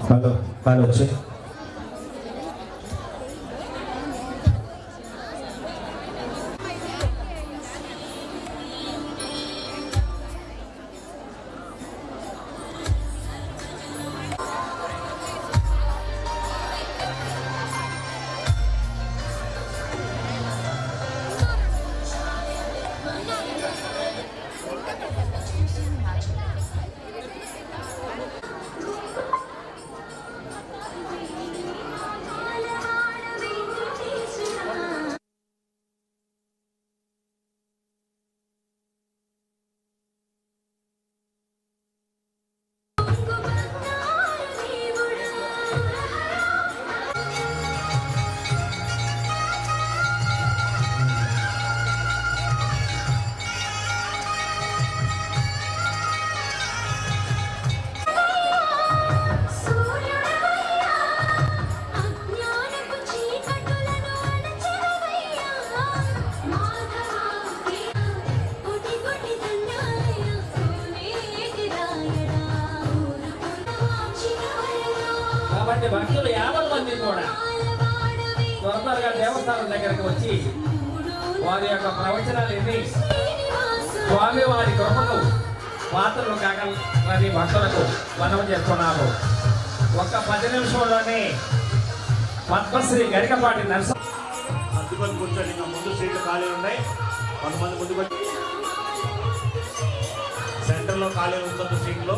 Hello hello వచ్చి భక్తులు 50 మంది కూడా త్వరగా దేవస్థానం దగ్గరకు వచ్చి వారి యొక్క ప్రవచనాలు ఎన్ని స్వామి వారి కృపకు పాత్రలు కాగలని భక్తులకు మనవి చేస్తున్నారు. ఒక 10 నిమిషంలోనే పద్మశ్రీ గరికపాటి నరసింహ అందుకొని కూర్చొని ముందు సీట్లు ఖాళీ ఉన్నాయి. కొంతమంది ముందుకు వచ్చి సెంటర్లో ఖాళీ ఉంటుంది సీట్లో.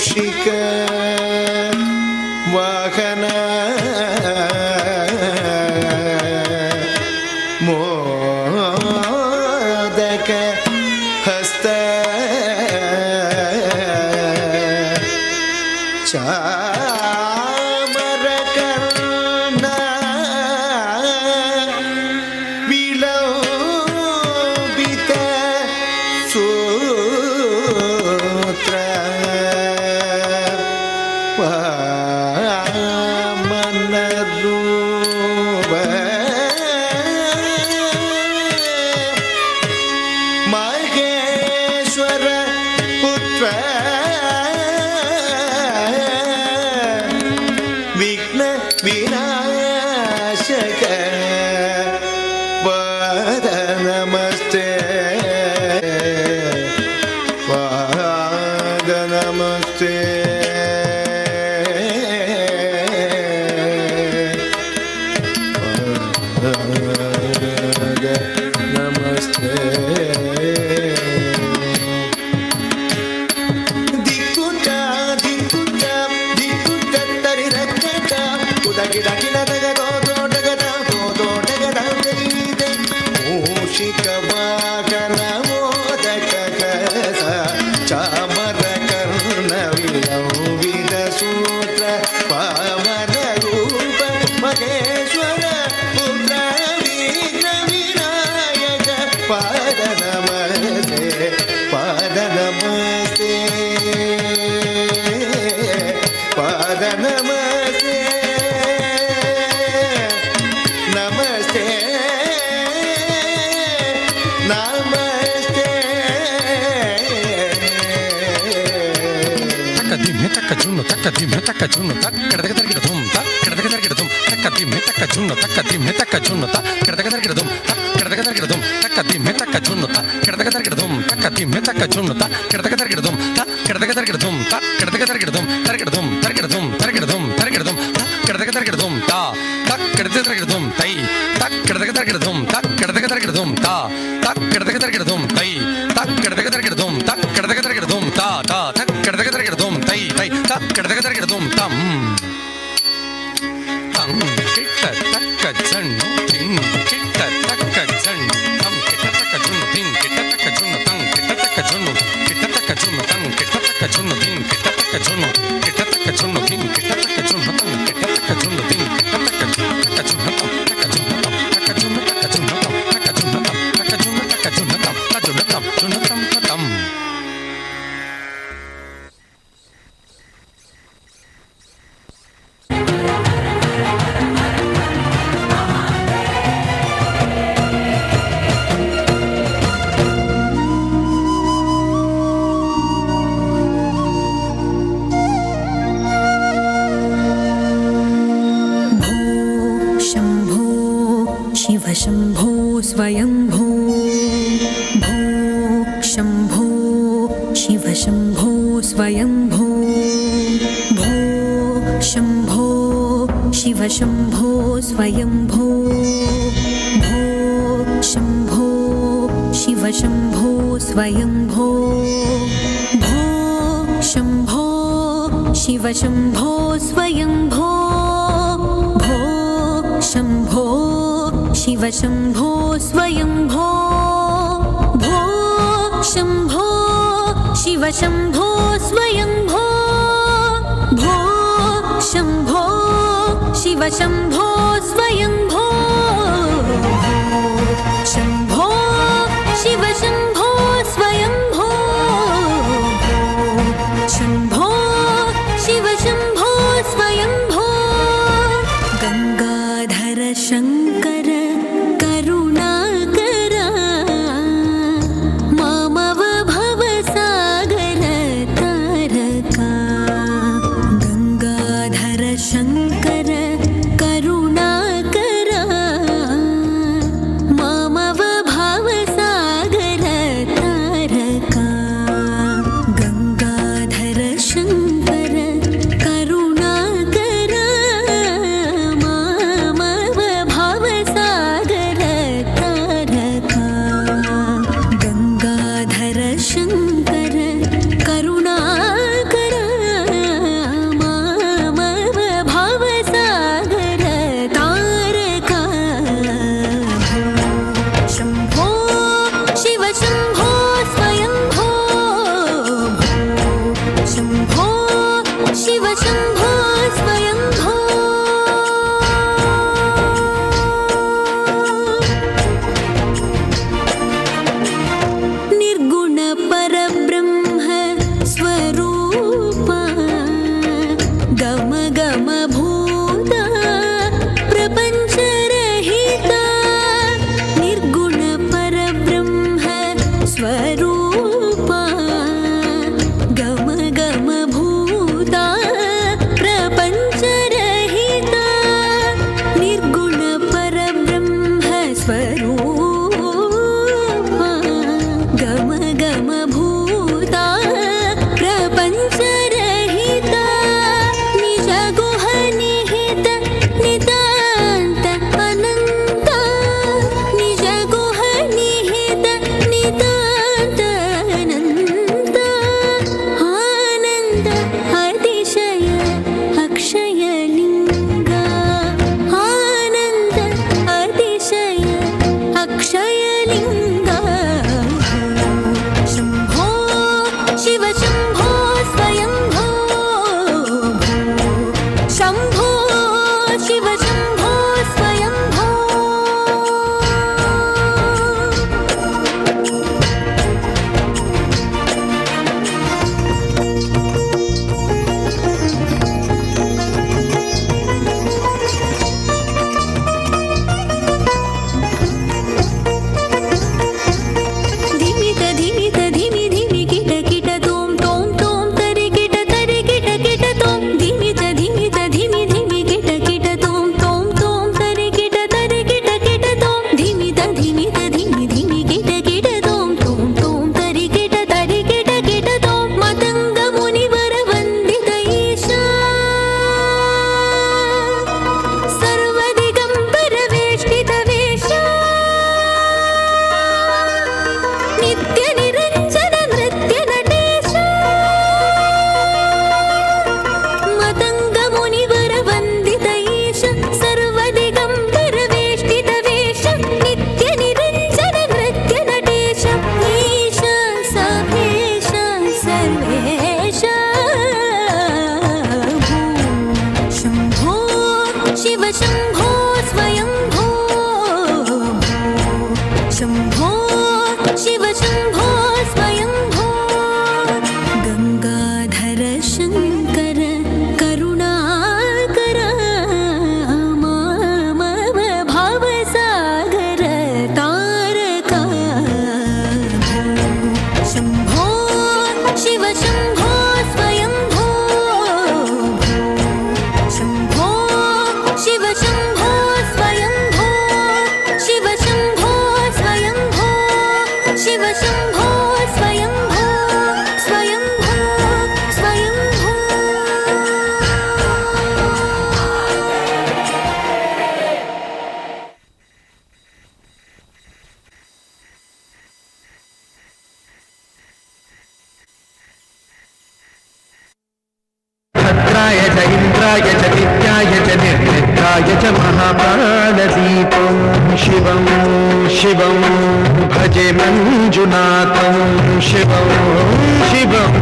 ಮೂಷಿಕ ವಾಹನ ಮೋದಕ ಹಸ್ತ ಚಾಮರ ಕರ್ಣ ವಿಲೋಬಿತ ಸೂತ್ರ ವಾಮನ ರೂಪ ಮಹೇಶ್ವರ ಪುತ್ರ ವಿಘ್ನ ವಿನಾಶಕ ಪಾದ ನಮಸ್ತೆ ಪಾದ ನಮಸ್ತೆ ಪಾದ ನಮಸ್ತೆ ದಿಕ್ಕುಟ ದಿಕ್ಕುಟ ದಿಕ್ಕುಟ ತರಿರಕ್ಕಟ ಉದಗಿಡಗಿನ ತಗದೋ ತೋಟಗದ ತೋಟಗದ ತೆರೀದೆ ಮೂಷಿಕ ವಾಹನ ಮೋದಕ ಕಸ ಚಾಮರ ಕರ್ಣ ವಿಲೋವಿದ ಸೂತ್ರ ಪಾವನ ರೂಪ ಮಹೇಶ್ವರ ಪುತ್ರ ವಿಘ್ನ ವಿನಾಯಕ ಪಾದ ನಮಸ್ತೆ ಪಾದ ನಮಸ್ತೆ ಪಾದ ನಮಸ್ತೆ ನಮಸ್ತೆ ನಮಸ್ತೆ ತಕ್ಕ ಜುಣ್ಣು ತಕ್ಕ ದಿಮ್ಮೆ ತಕ್ಕ ಜುಣ್ಣು ತಕ್ಕ ಕೆಡದಗ ತರಗಿಡ ಧುಮ್ ತ ಕೆಡದಗ ತರಗಿಡ ಧುಮ್ ತಕ್ಕ ದಿಮ್ಮೆ ತಕ್ಕ ಜುಣ್ಣು ತಕ್ಕ ದಿಮ್ಮೆ ತಕ್ಕ ಜುಣ್ಣು ತ ಕೆಡದಗ ತರಗಿಡ ಧುಮ್ ತಕ್ಕ ಕೆಡದಗ ತರಗಿಡ ಧುಮ್ ತಕ್ಕ ದಿಮ್ಮೆ ತಕ್ಕ ಜುಣ್ಣು ತ ಕೆಡದಗ ತರಗಿಡ ಧುಮ್ ತಕ್ಕ ದಿಮ್ಮೆ ತಕ್ಕ ಜುಣ್ಣು ತ ಕೆಡದಗ ತರಗಿಡ ಧುಮ್ ತ ಕೆಡದಗ ತರಗಿಡ ಧುಮ್ ತ ಕೆಡದಗ ತರಗಿಡ ಧುಮ್ ತರಗಿಡ ಧುಮ್ ತರಗಿಡ ಧುಮ್ ತರಗಿಡ ಧುಮ್ ತರಗಿಡ ಧುಮ್ ತ ಕೆಡದಗ ತರಗಿಡ ಧುಮ್ ತ ತಕ್ ಕೆಡದಗ ತರಗಿಡ ಧುಮ್ ತೈ ತಕ್ ಕೆಡದಗ ತರಗಿಡ ಧುಮ್ ತಕ್ ಕೆಡದಗ ತರಗಿಡ ಧುಮ್ ತ ತಕ್ ಕೆಡದಗ ತರಗಿಡ ಧುಮ್ ತೈ ತಕ್ ಕೆಡದಗ ತರಗಿಡ ಧುಮ್ ತಕ್ ಕೆಡದಗ ತರಗಿಡ ಧುಮ್ ತ ತ ತಕ್ ಕೆಡದಗ ತರಗಿಡ ಧುಮ್ ತೈ ತೈ ತಕ್ ಕೆಡದಗ ತರಗಿಡ ಧುಮ್ ತಂ ತಂ ಕಿಟ್ಟ ತಕ್ಕ ಜಣ್ಣು ತಿಂ ಕಿಟ್ಟ ತಕ್ಕ ಜಣ್ಣು ತಂ ಕಿಟ್ಟ ತಕ್ಕ ಜುಣ್ಣು ತಿಂ ಕಿಟ್ಟ ತಕ್ಕ ಜುಣ್ಣು ತಂ ಕಿಟ್ಟ ತಕ್ಕ ಜುಣ್ಣು ಕಿಟ್ಟ ತಕ್ಕ ಜುಣ್ಣು ತಂ ಕಿಟ್ಟ ತಕ್ಕ ಜುಣ್ಣು ತಿಂ ಕಿಟ್ಟ ತಕ್ಕ ಜುಣ್ಣು ಕಿಟ್ಟ ತಕ್ಕ ಜುಣ್ಣು ತಿಂ ಕಿಟ್ಟ ತಕ್ಕ ಜುಣ್ಣು ತಂ ಕಿಟ್ಟ ತಕ್ಕ ಜುಣ್ಣು ತಿಂ ಕಿಟ್ಟ ತಕ್ಕ ಜುಣ್ಣು ತಕ್ಕ ಜುಣ್ಣು ತಂ ತಕ್ಕ ಜುಣ್ಣು ತಂ ತಕ್ಕ ಜುಣ್ಣು ತಕ್ಕ ಜುಣ್ಣು ತಂ ತಕ್ಕ ಜುಣ್ಣು ತಂ ತಕ್ಕ ಜುಣ್ಣು ತಕ್ಕ ಜುಣ್ಣು ತಂ ತಕ್ಕ ಜುಣ್ಣು ತಂ ಜುಣ್ಣು ತಂ ತಂ शम्भो स्वयंभो भो शम्भो शिव शम्भो स्वयंभो भो शम्भो शिव शम्भो स्वयंभो भो शम्भो शिव शम्भो स्वयंभो भो शम्भो शिव शम्भो स्वयंभो भो शम्भो शिव शम्भो स्वयंभो भो शम्भो शिव शम्भो स्वयंभो भो शम्भो शिव शम्भो स्वयंभो शम्भो शिव शम्भो स्वयंभो शम्भो शिव शम्भो स्वयंभो गंगाधर शंकर करुणाकर मामव भवसागर तारका गंगाधर शंकर करुणाकर मामव भवसागर स्वरूपा गम गम भूता प्रपञ्चरहिता निर्गुण परब्रह्म स्वरूपा गम गम भूता प्रपञ्चरहिता निर्गुण परब्रह्म स्वरूपा गम गम भूता प्रपञ्चरहिता निज गुह निहित नितान्त अनन्त निज गुह निहित नितान्त अनन्त आनन्द अतिशय अक्षयलिङ्गा आनन्द अतिशय अक्षयलिङ्गा शम्भो शिव शम्भो स्वयम्भो शम्भो शिव शम्भो स्वयम्भो धिमित धिमित धिमि धिमि किट किट तोम तोम तोम तरि किट किट तोम धिमित धिमित धिमि धिमि किट किट तोम तोम तोम तरि किट तोम धिमित धिमित धिमि धिमि किट तोम तोम तोम तरि किट तोम मतंग मुनिवर वन्दित ईशा सर्वदिगम्बर वेष्टित वेशा नित्य निरञ्जन नृत्य नटेश मतंग मुनिवर वन्दित ईश सर्वदिगम्बर वेष्टित वेश नित्य निरञ्जन नृत्य नटेश ईश सभेश सर्वेश शम्भो शिव शम्भो स्वयम्भो शम्भो शिव शम्भो स्वयम्भो गङ्गाधर शङ्कर करुणाकर मम भवसागर तारका शम्भो शिव शम्भो स्वयम्भो शम्भो शिव शम्भो स्वयम्भो शिव शम्भो स्वयम्भो शिव शम्भो स्वयम्भो स्वयम्भो स्वयम्भो भद्राय च इन्द्राय च नित्याय च निर्निद्राय च महाप्राणदीपं शिवं शिवं भजे मञ्जुनाथं शिवं शिवं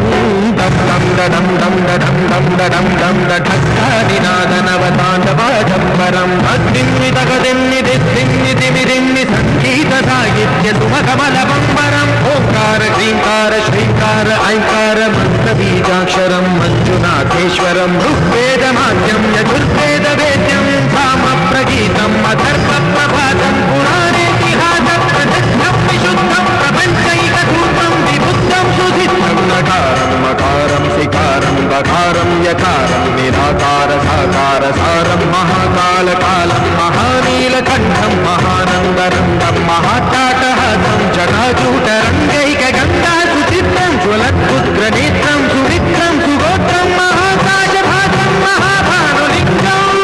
दं दं दं दं दं दं दं दं ढक्कानिनादनवताण्डवाडम्बरम् अग्निमिदगदिन्निदिन्निदिमिदिन्नि सङ्गीतसाहित्य सुमकमलबम्बरम् ओङ्कार ह्रीङ्कार श्रीङ्कार ऐङ्कार मन्त्रबीजाक्षरं मञ्जुनाथेश्वरं ऋग्वेदमान्यं यजुर्वेदवेद्यं सामप्रगीतम् अथर्वप्रभातं पुराणेतिहासं प्रसिद्धं विशुद्धं प्रपञ्चैकधूतं विबुद्धं सुसिद्धं नकारं मकारं सिकारं बकारं यकारं निराकार साकार सारं महाकालकालं महानीलकण्ठं महानन्दरङ्गं महाटाटहासं जटाजूटरङ्गैकगङ्गा सुचित्रं ज्वलद्रुद्रनेत्रं सुमित्रं सुगोत्रं महाकाशभासं महाभानुलिङ्गम्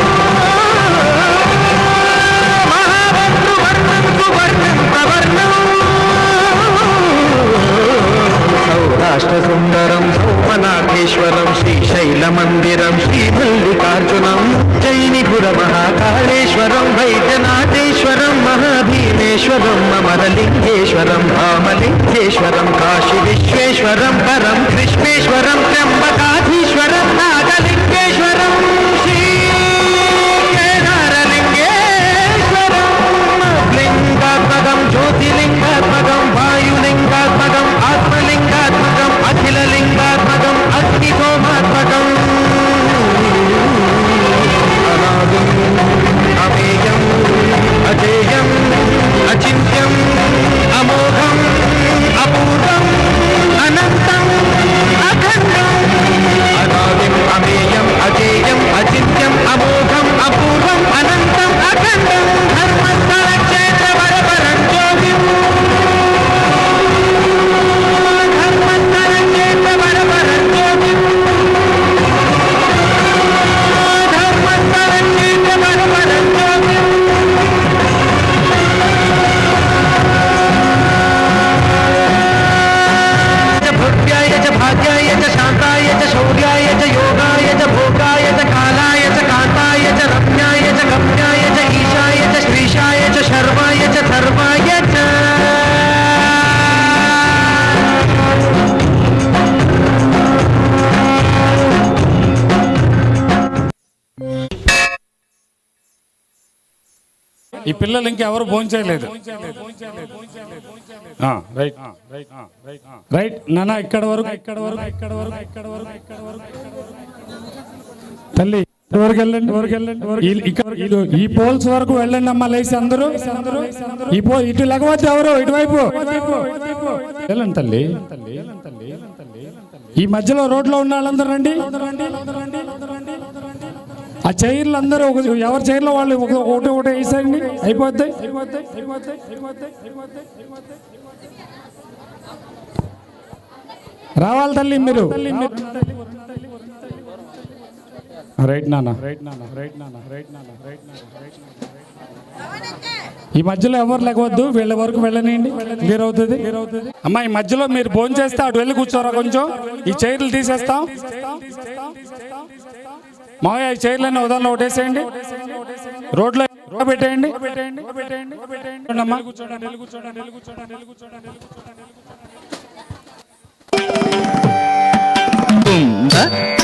महाभद्रुवर्णं सुवर्णं प्रवर्णम् सौराष्ट्रसुन्दरं सोमनाथेश्वरं श्रीशैलमन्दिरं श्रीमल्लिकार्जुनं जैनिपुरमहाकालेश्वरं वैद्यनाथेश्वरं महाभीमेश्वरं अमरलिङ्गेश्वरं रामलिङ्गेश्वरं काशीविश्वेश्वरं परं कृष्णेश्वरं त्र्यम्बकाधीश्वरं नागलिङ्गेश्वरं श्रीकेदारलिङ्गेश्वरं लिङ्गात्मकं ज्योतिलिङ्गात्मकं वायुलिङ्गात्मकं आत्मलिङ्गात्मकम् अखिललिङ्गात्मकं ఈ పిల్లలు ఇంకెవరు భోంచేయలేదు. రైట్ రైట్ నాన్న, ఇక్కడ వరకు తల్లి వరకు వెళ్ళండి. ఈ పోల్స్ వరకు వెళ్ళండి అమ్మా, లేచి అందరూ. ఇటు లెగవద్దు ఎవరు, ఇటువైపు వెళ్ళండి తల్లి. ఈ మధ్యలో రోడ్లో ఉన్న వాళ్ళందరూ రండి. ఆ చైర్లు అందరూ ఎవరి చైర్లో వాళ్ళు ఒకటి వేసేయండి, అయిపోద్ది. రావాలి తల్లి మీరు. రైట్ నాన్న. ఈ మధ్యలో ఎవరు లేకవద్దు, వీళ్ళ వరకు వెళ్ళనియండి, క్లియర్ అవుతుంది. అమ్మా ఈ మధ్యలో మీరు భోజనం చేస్తే అటు వెళ్ళి కూర్చోరా కొంచెం. ఈ చైర్లు తీసేస్తాం. మామయ్య ఈ చైర్లన్నీ ఉదాహరణ ఒకటేసేయండి, రోడ్లో పెట్టేయండి. అమ్మా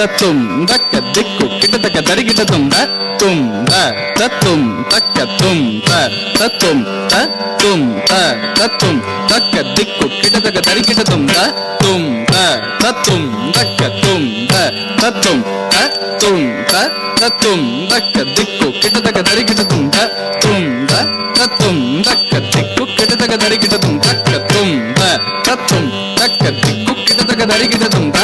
తత్తుం దక్క దిక్కు కిటతక దరిగిట తుంద తుం తత్తుం దక్క తుం తత్తుం తత్తుం తత్తుం దక్క దిక్కు కిటతక దరిగిట తుంద తుం తత్తుం దక్క తుం తత్తుం తత్తుం తత్తుం దక్క దిక్కు కిటతక దరిగిట తుంద తుం తత్తుం దక్క దిక్కు కిటతక దరిగిట తుంద తుం తత్తుం దక్క దిక్కు కిటతక దరిగిట తుంద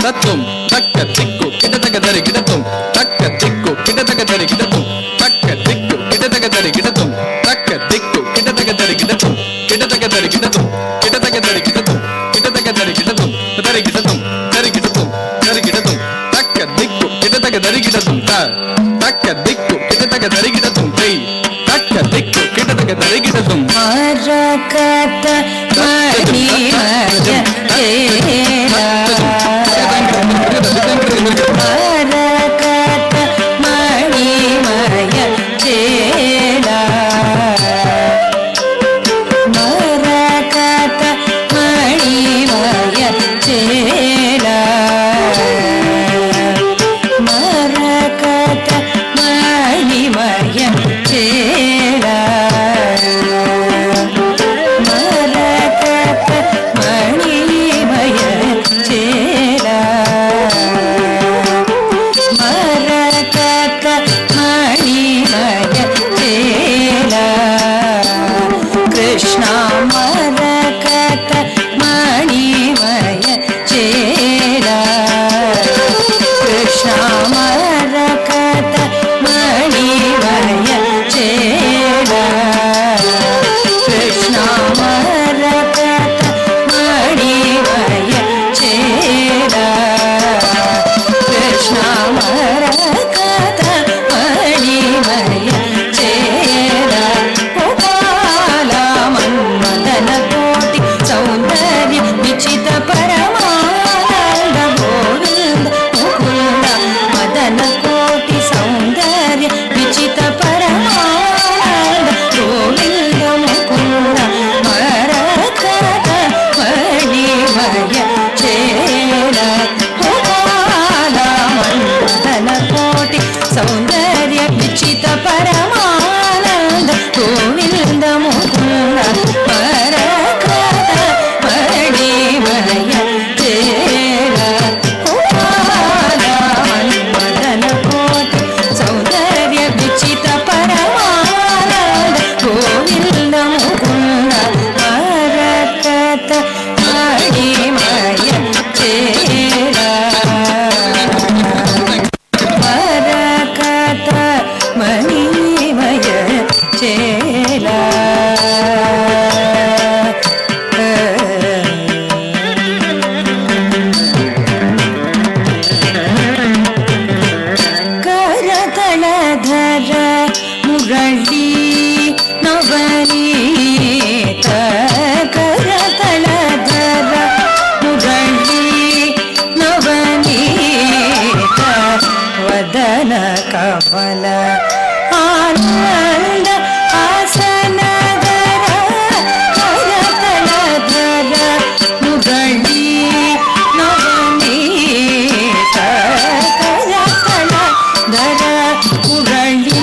తత్వం తక్క దిక్కు కిటతక దరిగిడతం తక్క దిక్కు కిటతక దరిగిడతం తక్క దిక్కు కిటతక దరిగిడతం తక్క దిక్కు కిటతక దరిగిడతం కిటతక దరిగిడతం కిటతక దరిగిడతం కిటతక దరిగిడతం దరిగిడతం దరిగిడతం దరిగిడతం తక్క దిక్కు కిటతక దరిగిడతం తక్క దిక్కు కిటతక దరిగిడతం తై తక్క దిక్కు కిటతక దరిగిడతం మరకత మణిమయ మరకత మణిమయ చేలా మరకత మణిమయ చేలా మరకత మణిమయ చేలా మరకత మణిమయ చేలా మరకత మణిమయ చేలా కృష్ణ మరకత మణిమయ చేలా కృష్ణ మరకత మణిమయ చేలా కృష్ణ మరకత మణిమయ చేలా కృష్ణ మరకత మణిమయ చేలా గోపాల మన్మదన కోటి సౌందర్య విచిత పరమానంద గోవింద ముకుంద మదన కోటి సౌందర్య విచిత పరమానంద గోవింద ముకుంద మరకత మణిమయ చేలా గోపాల మన్మదన కోటి సౌందర్య విచిత పరమానంద గోవింద ముకుంద మరకత మణిమయ చేలా గోపాల మన్మదన కోటి సౌందర్య విచిత పరమానంద గోవింద ముకుంద మరకత మణిమయ చేలా మరకత మణిమయ చేలా కరతళధర మురళీ నవనీత కరతళధర మురళీ నవనీత వదన కమల ఆనంద ఆసనధర కరతళధర మురళీ నవనీత కరతళధర మురళీ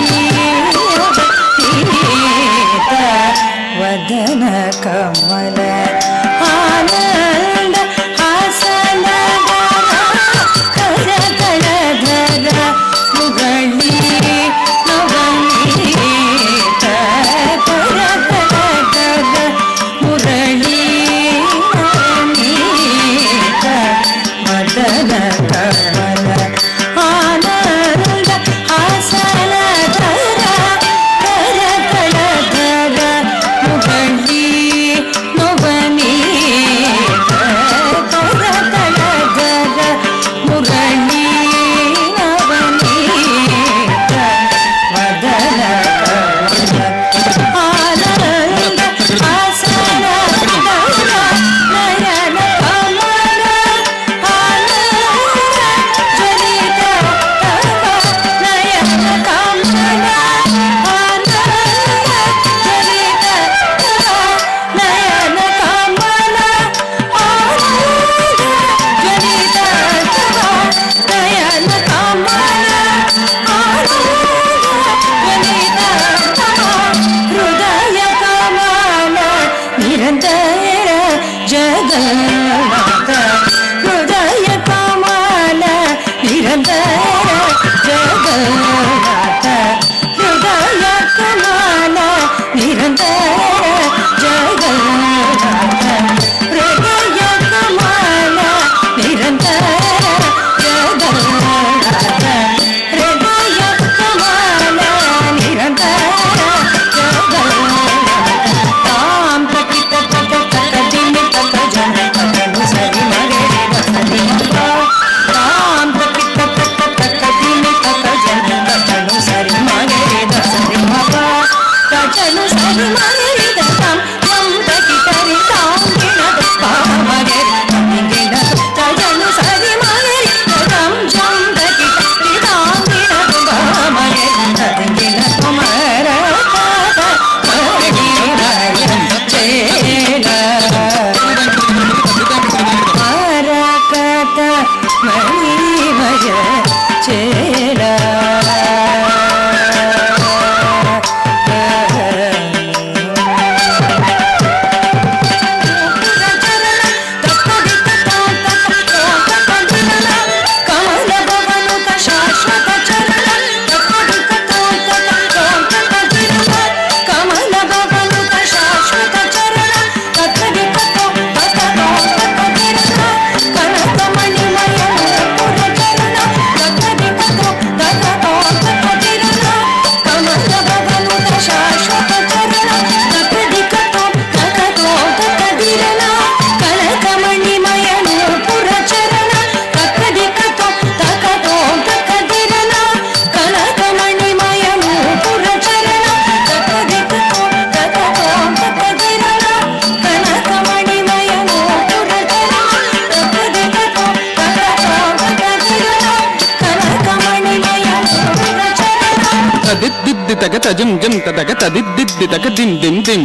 తగ తజం జం తగ తదిద్ది తగ దిం దిం దిం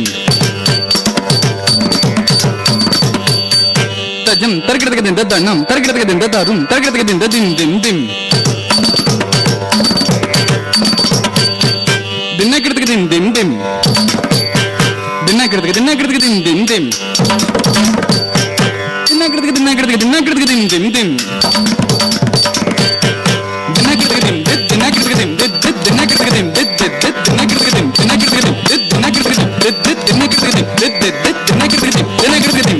తజం తరగడగ దింద దణం తరగడగ దింద దారుం తరగడగ దింద దిం దిం దిం దిన్నగడగ దిం దిం దిం దిన్నగడగ దిం దిం దిం దిన్నగడగ దిం దిం దిం దిన్నగడగ దిం దిం దిన్నగడగ దిం దిన్నగడగ దిం దిన్నగడగ దిం దిన్నగడగ దిం దిన్నగడగ దిం దిన్నగడగ దిం దిన్నగడగ దిం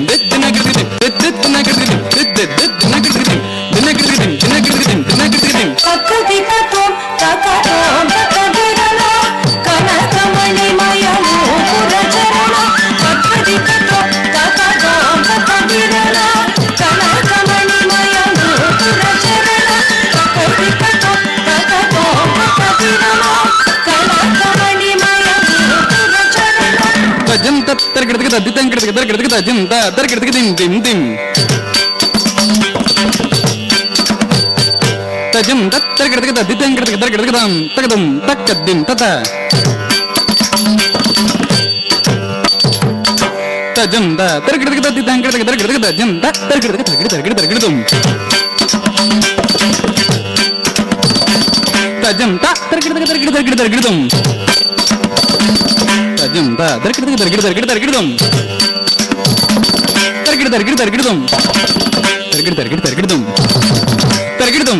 దిన్నగడగ దిం దిన్నగడగ దిం దిన్నగడగ దిం తక్కదికతో తకతోం తకదిరణ కనకమణిమయము పురచరణ తక్కదికతో తకతోం తకదిరణ కనకమణిమయము పురచరణ తక్కదికతో తకతోం తకదిరణ కనకమణిమయము పురచరణ తజం తరగడగ దద్దితం గడగ దరగడగ తజం తరగడగ దిం దిం దిం తజం తరగడగ దద్దితం గడగ దరగడగ దం తగదం తక్కద్దిం తత తజం తరగడగ దద్దితం గడగ దరగడగ తజం తరగడగ తరగడ తరగడదం తజం తరగడగ తరగడదం తజం తరగడగ తరగడదం తరగడదం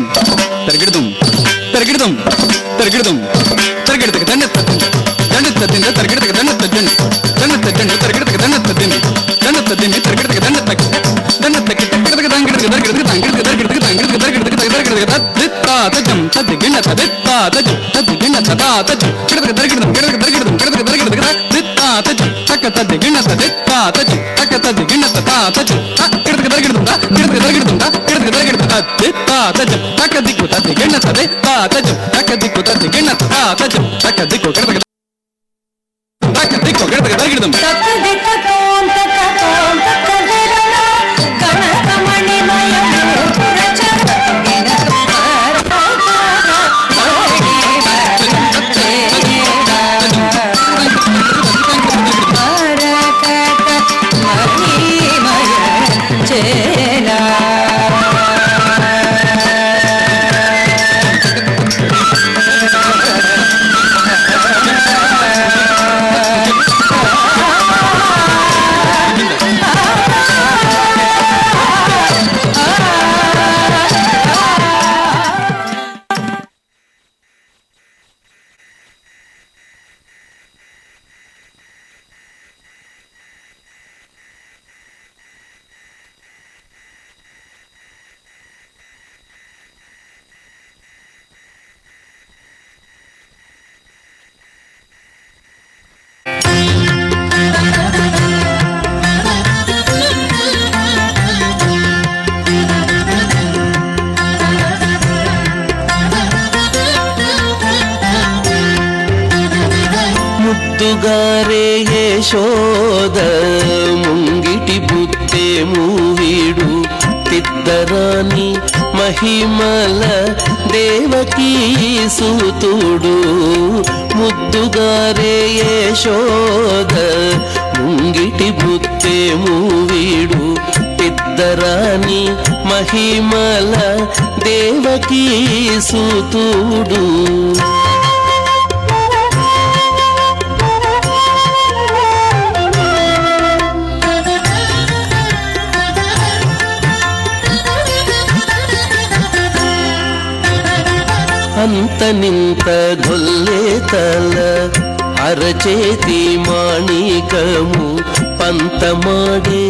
తరగడదం తరగడదం తరగడదగ దండ తరగడగ దండ తరగడగ దండ తరగడగ దండ తరగడగ దంగడగ దరగడగ తజం తదిగిణ తదిత్తా తజం తదిగిణ తదా తజం గడగ దరగడగ తజం తక తదిగిణ తదిత్తా తజం తక తదిగిణ తదా తజం గడగ దరగడగ తదిత్తా తజం తక దిక్కు తదిగిణ తదిత్తా తజం తక దిక్కు తదిగిణ తదా తజం తక దిక్కు గడగ దరగడగ తక్కదికతోం తకతోం తకదిరణ కనకమణిమయము పురచరణ ముద్దుగారే యశోద ముంగిటి బుత్తే మూవీడు తిద్దరాని మహిమల దేవకీ సూతుడు ముద్దుగారే యశోద ముంగిటి బుత్తే మూవీడు తిద్దరాని మహిమల దేవకీ సూతుడు అంత నింత గొల్లే తల అరచేతి మాణికము పంతమాడే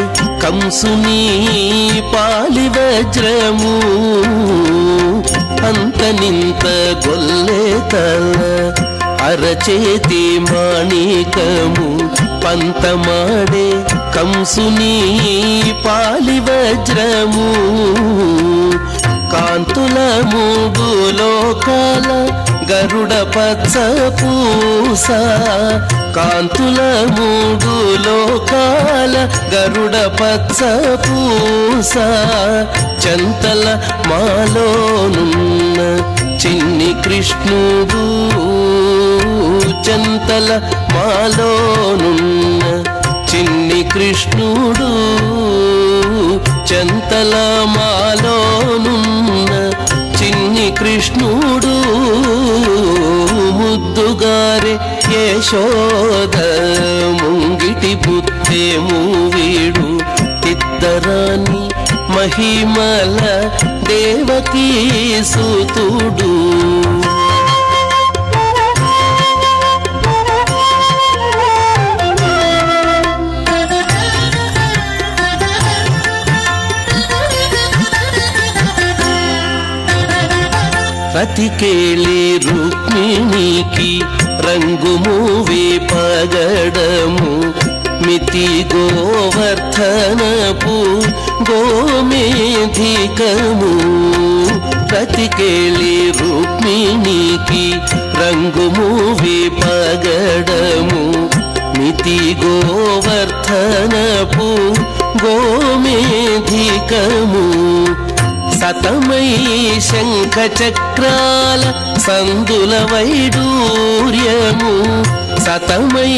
కంసుని పాలి వజ్రము అంత నింత గొల్లే తల అరచేతి మాణికము పంతమాడే కంసుని పాలి వజ్రము కాంతుల మూడు లోకాల గరుడ పచ్చ పూస కాంతుల మూడు లోకాల గరుడ పచ్చ పూస చంతల మాలోనున్న చిన్ని కృష్ణుడు చెంతల మాలోనున్న చిన్ని కృష్ణుడు చెంతల మాలోనున్న చిన్ని కృష్ణుడు ముద్దుగారే యశోద ముంగిటి బుద్ధేము వీడు ఇద్దరాని మహిమల దేవకీ సుతుడు రతికేళి రుక్మిణికి రంగు మూవే పగడము మితి గోవర్ధనపు గోమేధికము రతికేళి రుక్మిణికి రంగు మూవే పగడము మితి గోవర్ధనపు గోమేధికము సతమై శంఖ చక్రాల సందుల వైడూర్యము సతమై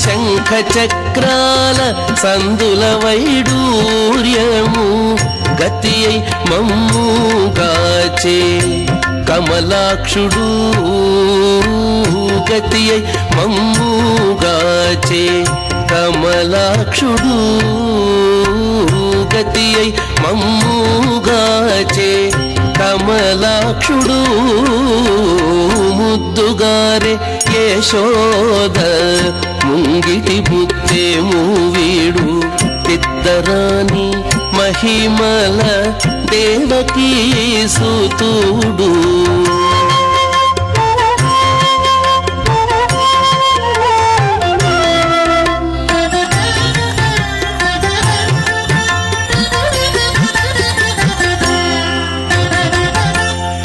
శంఖ చక్రాల సందుల వైడూర్యము గతి అయి మమ్ముగాచే కమలాక్షుడు గతి అయి మమ్ముగాచే కమలాక్షుడు గతి అయి మమ్ముగాచే కమలాక్షుడు ముద్దుగారే యశోద ముంగిటి బుద్ధేము వీడు ఇద్దరాని మహిమల దేవకీ సుతుడు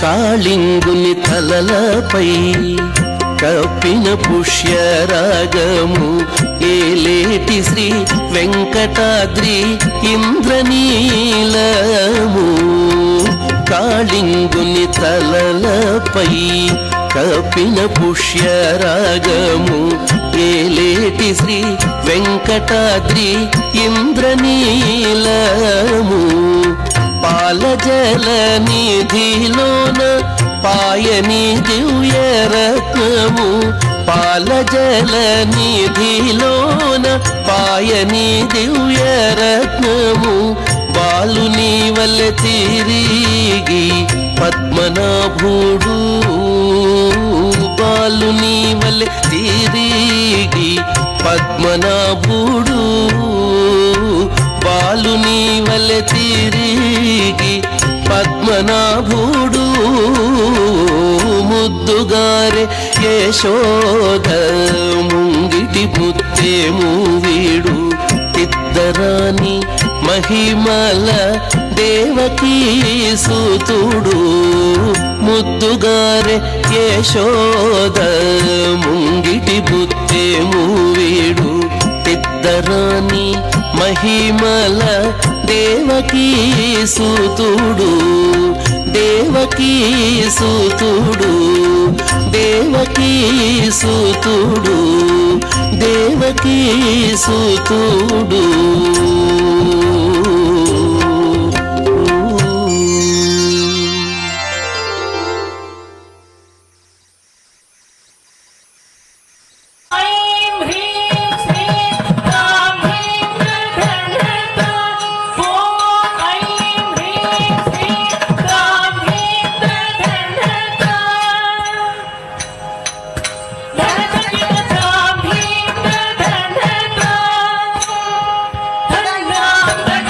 కాళింగుని తలలపై కప్పిన పుష్యరాగము ఏలేటి శ్రీ వెంకటాద్రి ఇంద్రనీలము కాళింగుని తలలపై కప్పిన పుష్యరాగము ఏలేటి శ్రీ వెంకటాద్రి ఇంద్రనీలము పాలజల నిధిలోన పాయని దివ్య రత్నము పాలజల నిధిలోన పాయని దివ్య రత్నము బాలుని వల్లె తిరిగి పద్మనాభుడు బాలుని వల్లె తిరిగి పద్మనాభుడు బాలుని వల్లె తిరిగి పద్మనాభుడు ముద్దుగారే యశోద ముంగిటి బుద్ధేము వీడు ఇద్దరాని మహిమల దేవకీ సుతుడు ముద్దుగారే యశోద ముంగిటి బుద్ధేము వీడు ఇద్దరాని మహిమల Devaki సుతుడు Devaki సుతుడు Devaki సుతుడు Devaki సుతుడు Dun dun dun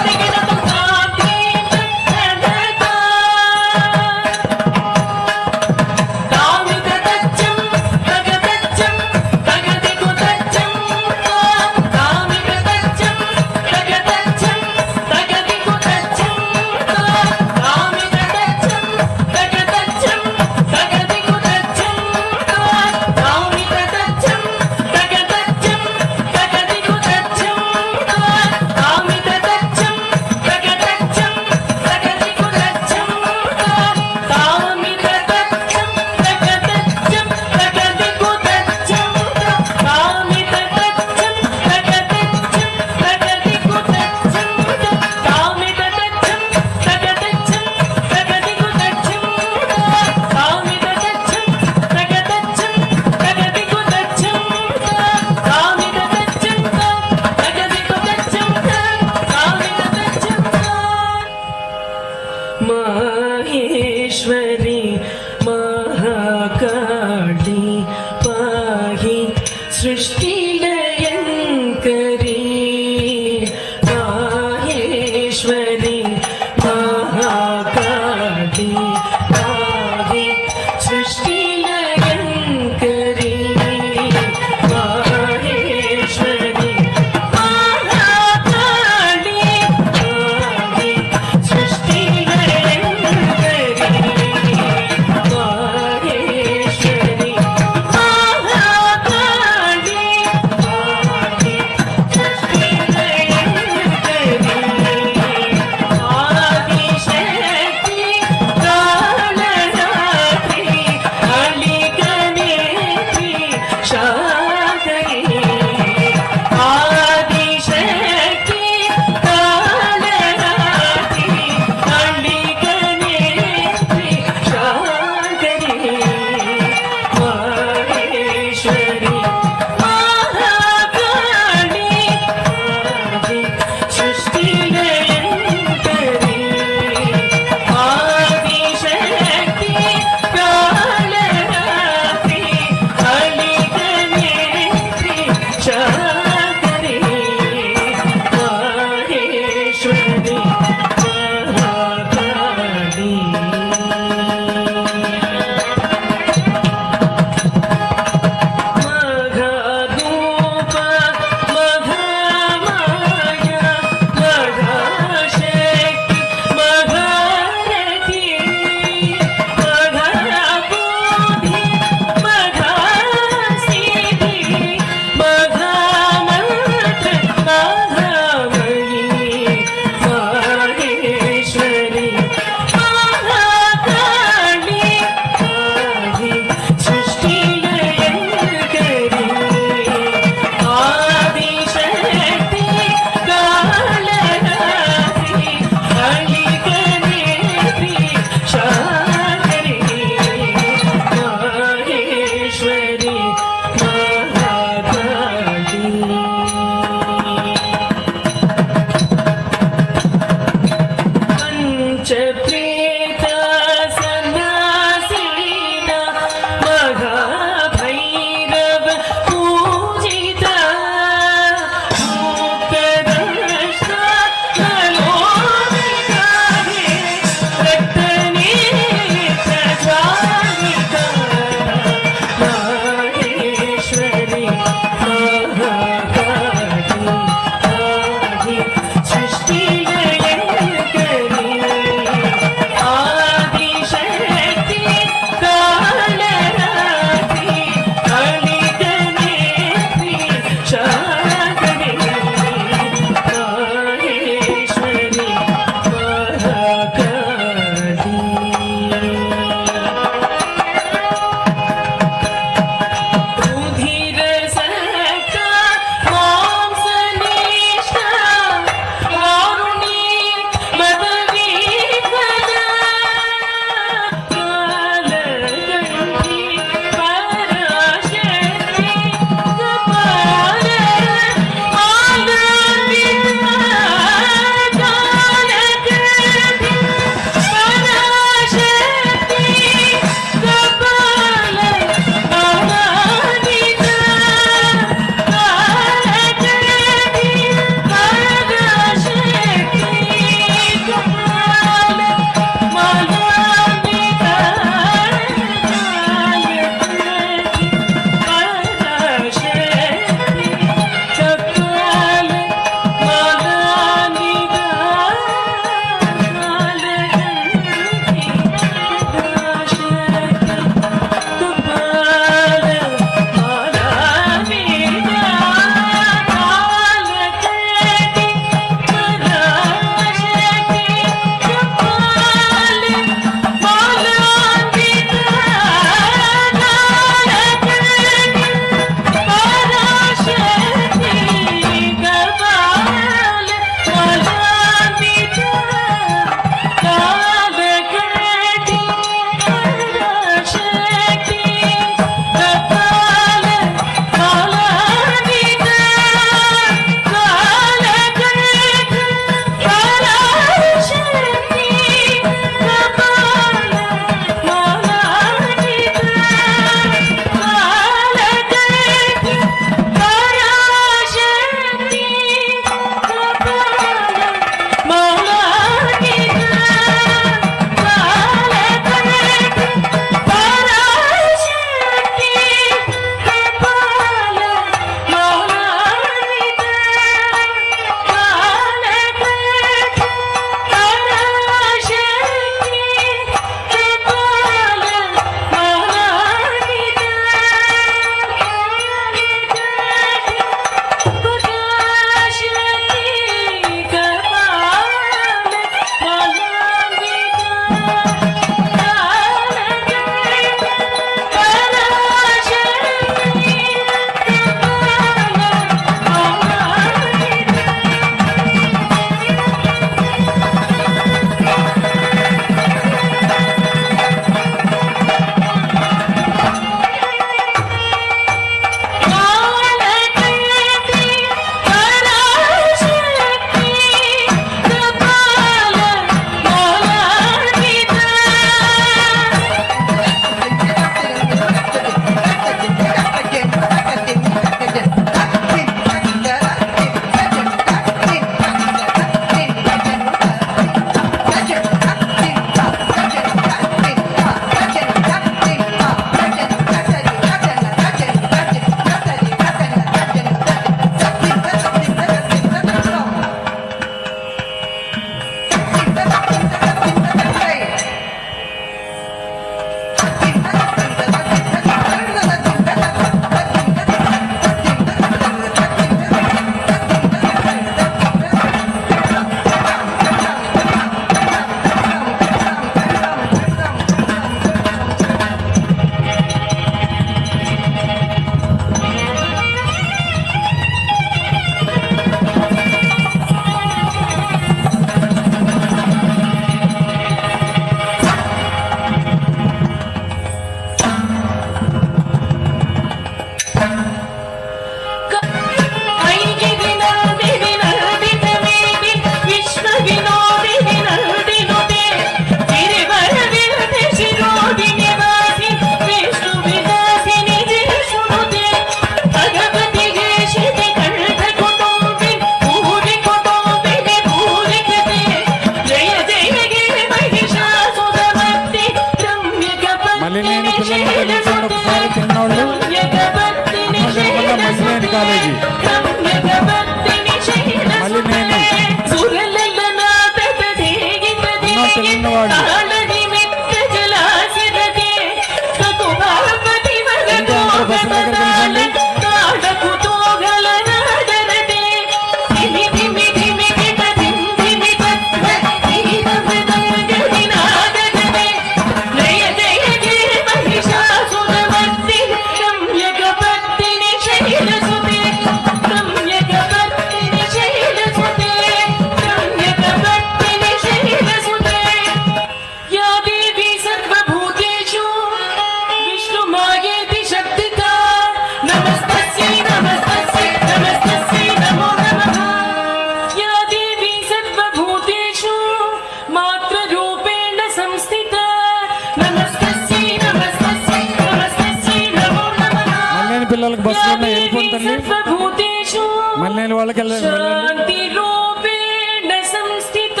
లోపలికి వెళ్ళండి. శాంతి రూపేణ సంస్థిత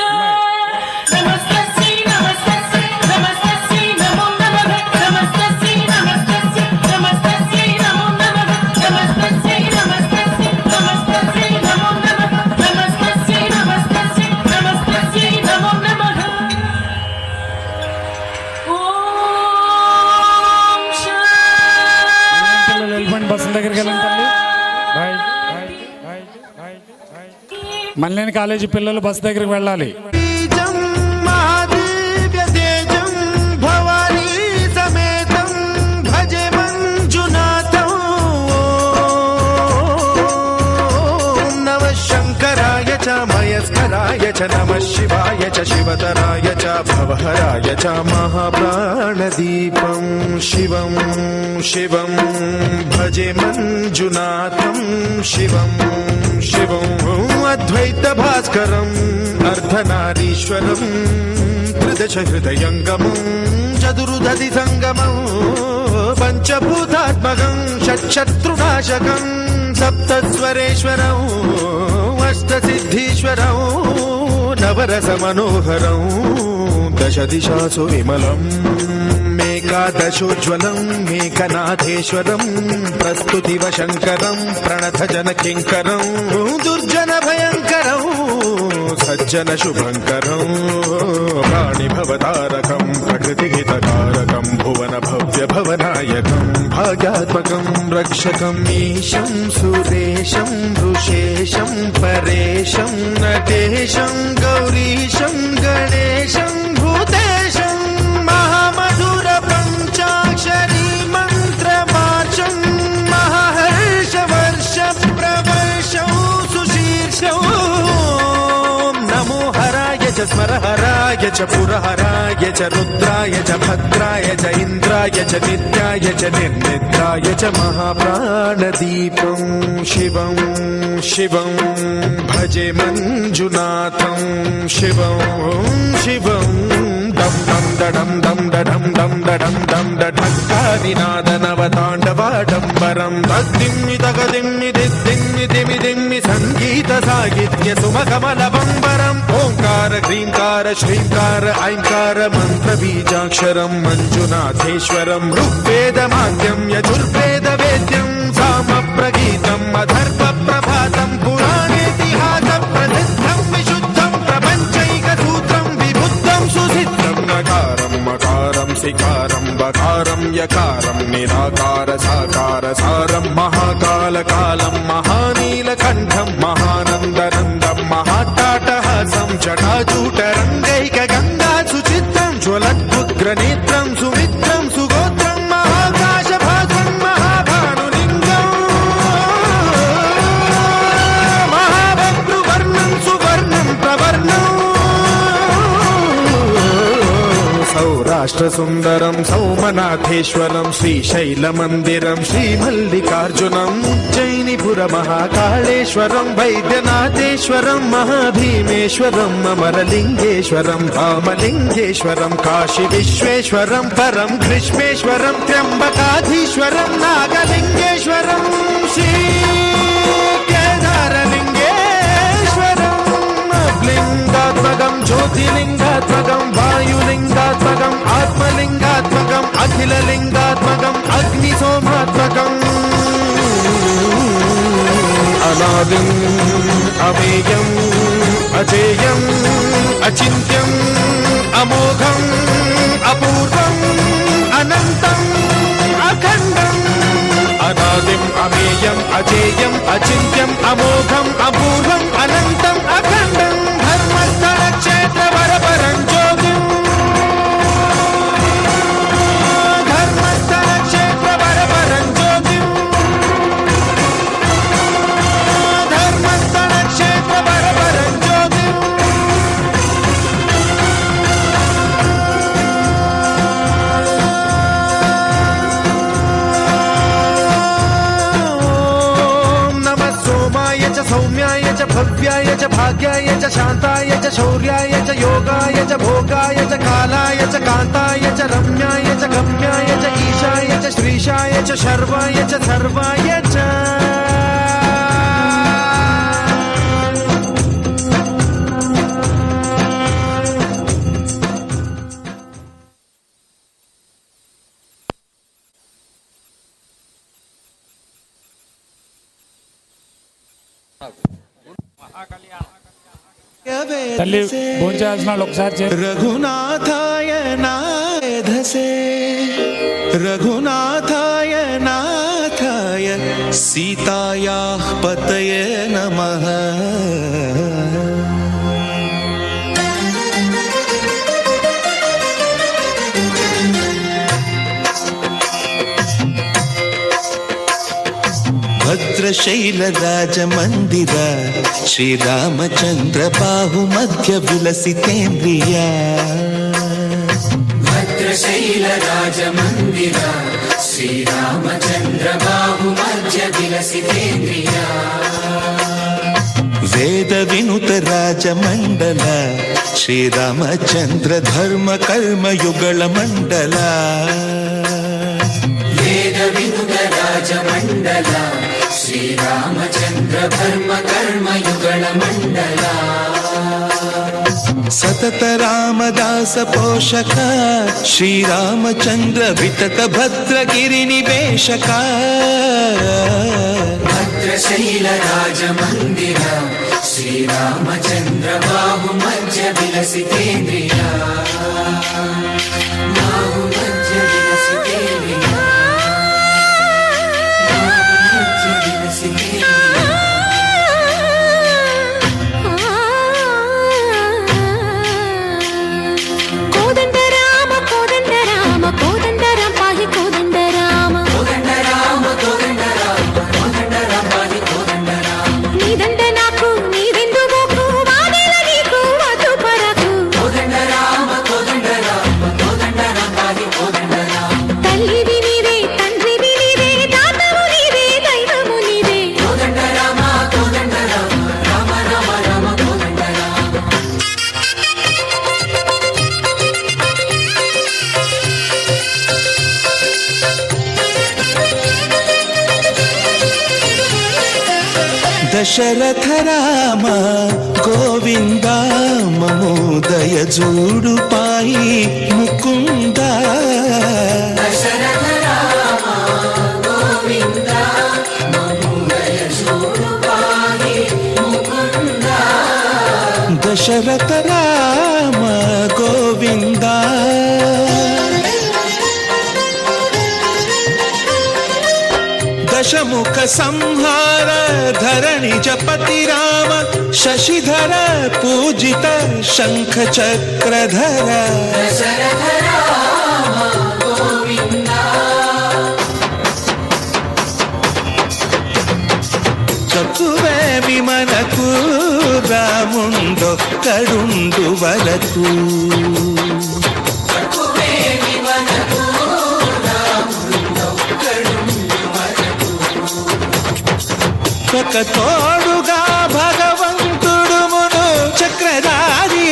నమస్తస్యై నమస్తస్యై నమస్తస్యై నమో నమః నమస్తస్యై నమస్తస్యై నమస్తస్యై నమో నమః నమస్తస్యై నమస్తస్యై నమస్తస్యై నమో నమః నమస్తస్యై నమస్తస్యై నమస్తస్యై నమో నమః ఓం శాంతి పిల్లలు వెళ్ళిపోండి, బస్సుల దగ్గరికి వెళ్ళండి తల్లి. బాయ్. మల్లేని కాలేజీ పిల్లలు బస్సు దగ్గరికి వెళ్ళాలి. బీజం మహాదివ్య తేజం భవానీ సమేతం భజే మంజునాథం ఓం నమః శంకరాయ చ మయస్కరాయ చ నమః శివాయ చ శివతరాయ చ భవహరాయ చ మహాప్రాణదీపం శివం శివం భజే మంజునాథం శివం శివం అద్వైత భాస్కరం అర్ధనారీశ్వరం త్రిదశ హృదయంగమం చతురుదధి సంగమం పంచభూతాత్మకం షట్శత్రునాశకం సప్తస్వరేశ్వరం అష్టసిద్ధీశ్వరం నవరస మనోహరం దశ దిశాసు విమలం మేకాదశోజ్వలం మేఘనాథేశ్వరం ప్రస్తుతివ శంకరం ప్రణత జన కింకరం దుర్జన భయంకరం సజ్జన శుభంకరం ప్రాణి భవతారకం ప్రకృతి హితకారకం భువన భవ్య భవనాయకం భాగ్యాత్మకం రక్షకం ఈశం సురేశం ఋషేశం పరేశం నటేశం గౌరీశం గణేశం భూతేశం మహామధుర పంచాక్షరీ మంత్రమార్చం మహర్ష వర్ష ప్రవర్షం సుశీర్షం నమో హరాయ చ స్మరహరాయ చ పురహరాయ చ రుద్రాయ చ భద్రాయ చ ఇంద్రాయ చ నిత్యాయ చ నిర్నిద్రాయ చ మహాప్రాణదీపం శివం శివం భజే మంజునాథం శివం శివం దం దం దడం దం దడం దం దడం దం దఢక్కాదినాదనవతాండవాడంబరం తద్దిమ్మి తగదిమ్మి దిద్దిమ్మి దిమి దిమ్మి సంగీత సాహిత్య సుమకమల బంబరం ఓంకార హ్రీంకార శ్రీంకార ఐంకార మంత్ర బీజాక్షరం మంజునాథేశ్వరం ఋగ్వేదమాద్యం యజుర్వేద వేద్యం సామ ప్రగీతం అధర్వ ప్రభాతం పురాణేతిహాస ప్రసిద్ధం విశుద్ధం ప్రపంచైక సూత్రం విబుద్ధం సుసిద్ధం నకారం మకారం సికారం బకారం యకారం నిరాకార సాకార సారం మహాకాల కాలం మహానీలకంఠం మహానందనందం మహాటాటహాసం జటాజూటరంగైక గంగా సుచిత్రం జ్వలద్భుగ్ర నేత్రం సుమిత్రం సుగోత్రం మహాకాశ భాగం మహాభానులింగం మహాభద్రువర్ణం సువర్ణం ప్రవర్ణం సౌరాష్ట్ర సుందరం సౌమనాథేశ్వరం శ్రీశైలమందిరం శ్రీమల్లికార్జునం ఉజ్జయినిపుర మహాకాళేశ్వరం వైద్యనాథేశ్వరం మహాభీమేశ్వరం అమరలింగేశ్వరం రామలింగేశ్వరం కాశీ విశ్వేశ్వరం పరం గ్రీష్మేశ్వరం త్ర్యంబకాధీశ్వరం నాగలింగేశ్వరం శ్రీ కేదారలింగేశ్వరం లింగాత్మకం జ్యోతిలింగాత్మకం వాయులింగాత్మకం ఆత్మలింగాత్మకం అఖిలలింగాత్మకం అగ్నిసోమాత్మకం అనాదిం అమేయం అజేయం అచింత్యం అమోఘం అపూర్వం అనంతం అఖండం అనాదిం అమేయం అజేయం అచింత్యం అమోఘం అపూర్వం అనంతం అఖండం ధర్మస్థల క్షేత్ర వరపరం జ్యోతిం ధర్మస్థల క్షేత్ర వరపరం జ్యోతిం ధర్మస్థల క్షేత్ర వరపరం జ్యోతిం सौम्याय च भव्याय च भाग्याय च शान्ताय च शौर्याय च योगाय च भोगाय च कालाय च कान्ताय च रम्याय च गम्याय च ईशाय च श्रीशाय च शर्वाय च सर्वाय च తల్లి భోంచేయాల్సిన వాళ్ళు ఒకసారి రఘునాథాయ నాధసే రఘునాథాయ నాథాయ సీతాయా పతయే నమః. భద్రశైలరాజమందిర శ్రీరామచంద్ర బాహుమధ్య విలసితేంద్రియ. భద్రశైలరాజమందిర శ్రీరామచంద్ర బాహుమధ్య విలసితేంద్రియ. వేద వినుత రాజమండల శ్రీరామచంద్ర ధర్మ కర్మయుగళ మండల. వేద వినుత రాజమండల శ్రీరామచంద్ర ధర్మ కర్మయుగళ మండల. సతత రామదాస పోషక శ్రీరామచంద్ర వితత భద్రగిరి నివేశక. భద్రశైల రాజమందిర శ్రీరామచంద్ర బాహుమధ్య విలసితేంద్రియ. బాహుమధ్య విలసితేంద్రియ. బాహుమధ్య విలసితేంద్రియ. కోదండ రామ కోదండ రామ కోదండ రామ పాహి కోదండ రామ. కోదండ రామ కోదండ రామ కోదండ రామ పాహి కోదండ రామ. నీదండ నాకు నీదెందు మోకు వాదేల నీకు వధు పరకు. కోదండ రామ కోదండ రామ కోదండ రామ పాహి కోదండ రామ. తల్లివి నీవే తండ్రివి నీవే దాతవు నీవే దైవము నీవే. కోదండ రామ కోదండ రామ రామ రామ రామ కోదండ రామ. దశరథ రామ గోవింద మమో దయజూడు పాయి ముకుంద. దశరథ రామ గోవింద మమ్ముదయ చూడు పాహి ముకుంద. దశరథ రామ గోవింద. దశముఖ సంహార ధరణి జపతి రామ శశిధర పూజిత శంఖ చక్రధర. దశరథ రామ గోవింద. చతువేమి మనకు రాముండొక్కడుండు వరకు. తక్కువేమి మనకు రాముడొక్కడుండు వరకు. ఒక తోడుగా భగవంతుడు మును చక్రధారి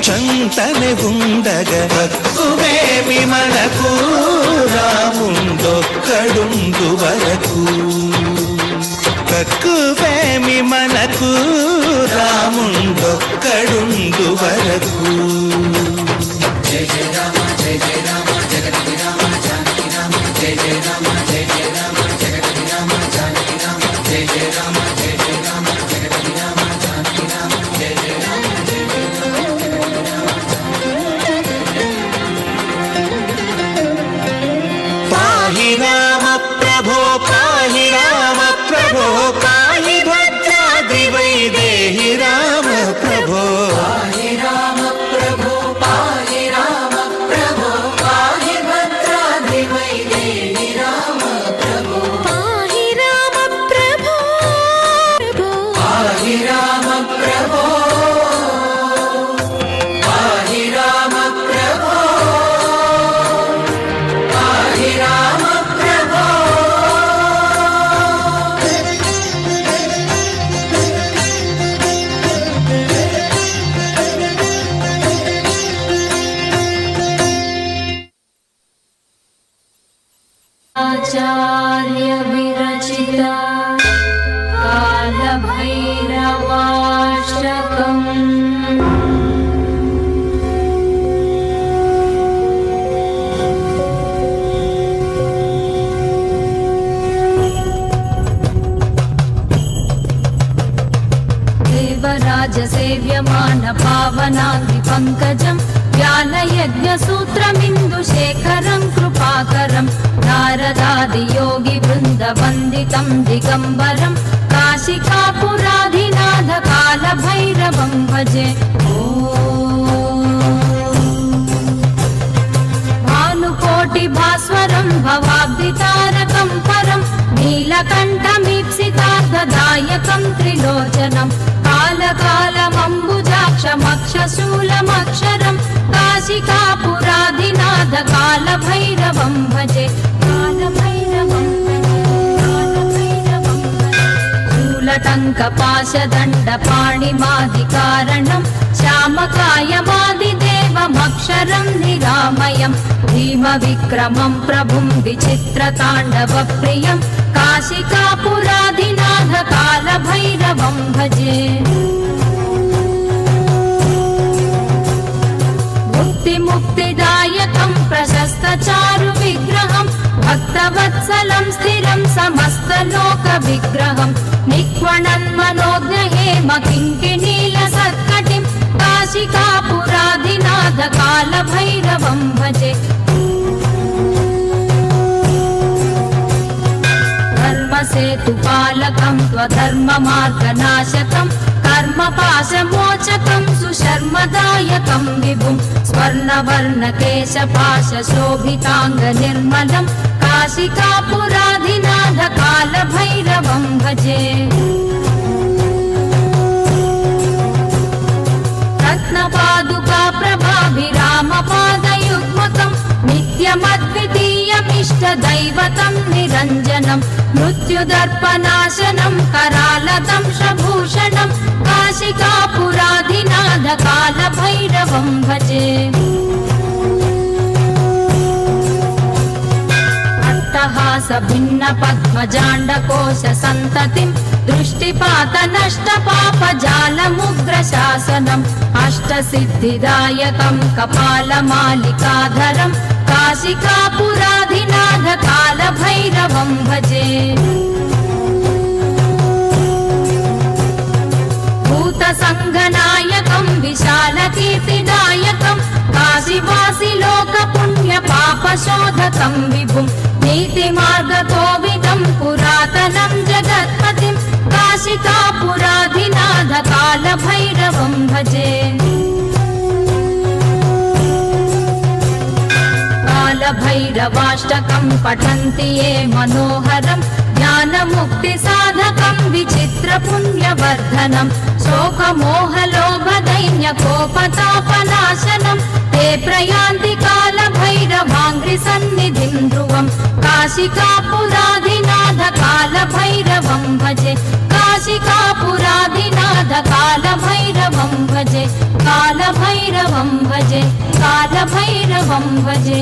చంతనే ఉండగా. తక్కువేమి మనకు రాముండొక్కడుండు వరకు. తక్కువేమి మనకు రాముండొక్కడుండు వరకు. జయ జయ రామ జయ జయ రామ జగతి రామ జానకి రామ జయ జయ రామ జయ జయ రామ జగతి రామ జానకి రామ జయ జయ రామ జయ జయ రామ జగతి రామ జానకి రామ జయ జయ రామ జయ జయ రామ. పాహి రామ ప్రభో పాహి రామ ప్రభో పాహి భద్రాద్రి వైదేహి రామ ప్రభో. పాహి రామ ప్రభో పాహి రామ ప్రభో పాహి భద్రాద్రి వైదేహి రామ ప్రభో. పాహి రామ ప్రభో ప్రభో. పాహి రామ ప్రభో పాహి రామ ప్రభో పాహి రామ ప్రభో. आचार्य विरचिता कालभैरवाष्टकम् राजसेव्यमान पावनाङ्घ्रि पङ्कजं व्यालयज्ञसूत्रमिन्दुशेखरं कृपाकरं नारदादियोगिवृन्दवन्दितं दिगम्बरं काशिकापुराधिनाथ कालभैरवं भजे। भानुकोटिभास्वरं भवाब्धितारकं परं नीलकण्ठमीप्सितार्थदायकं त्रिलोचनं कालकालमम्बुजाक्षमक्षशूलमक्षरं काशिकापुराधिनाथ कालभैरवं भजे। कालभैरवं शूलटङ्कपाशदण्डपाणिमादिकारणं श्यामकायमादिदेवमक्षरं निरामयं भीमविक्रमं प्रभुं विचित्रताण्डवप्रियं काशिकापुराधिनाथ कालभैरवं भजे। मुक्तिदायकं प्रशस्तचारुविग्रहं भक्तवत्सलं स्थिरं समस्तलोकविग्रहं निक्वणन्मनोज्ञहेम किङ्किणीलसत्कटिं काशिकापुराधिनाथ कालभैरवं भजे। धर्मसेतुपालकं त्वधर्ममार्गनाशकं कर्मपाशमोचकं सुशर्मदायकं विभुं स्वर्णवर्णकेशपाशशोभिताङ्गनिर्मलं काशिकापुराधिनाथ कालभैरवं भजे। रत्नपादुकाप्रभाभिरामपादयुग्मकं नित्यमद्वितीयमिष्टदैवतं निरञ्जनं मृत्युदर्पनाशनं करालदंशभूषणं काशिकापुराधिनाथ कालभैरवं भजे। अट्टहासभिन्नपद्मजाण्डकोशसन्ततिं दृष्टिपातनष्टपापजालमुग्रशासनम् अष्टसिद्धिदायकं कपालमालिकाधरं काशिकापुराधिनाथ कालभैरवं भजे। भूतसङ्गनायकं विशालकीर्तिदायकं काशीवासिलोकपुण्यपापशोधकं विभुं नीतिमार्गकोविदं पुरातनं जगत्पतिं काशिकापुराधिनाथ कालभैरवं भजे। कालभैरवाष्टकं पठन्ति ये मनोहरं ज्ञानमुक्तिसाधकं विचित्रपुण्यवर्धनं शोकमोहलोभदैन्यकोपतापनाशनं ते प्रयान्ति कालभैरवाङ्घ्रिसन्निधिं ध्रुवं काशिकापुराधिनाथ कालभैरवं भजे। काशिकापुराधिनाथ कालभैरवं भजे। कालभैरवं भजे। कालभैरवं भजे।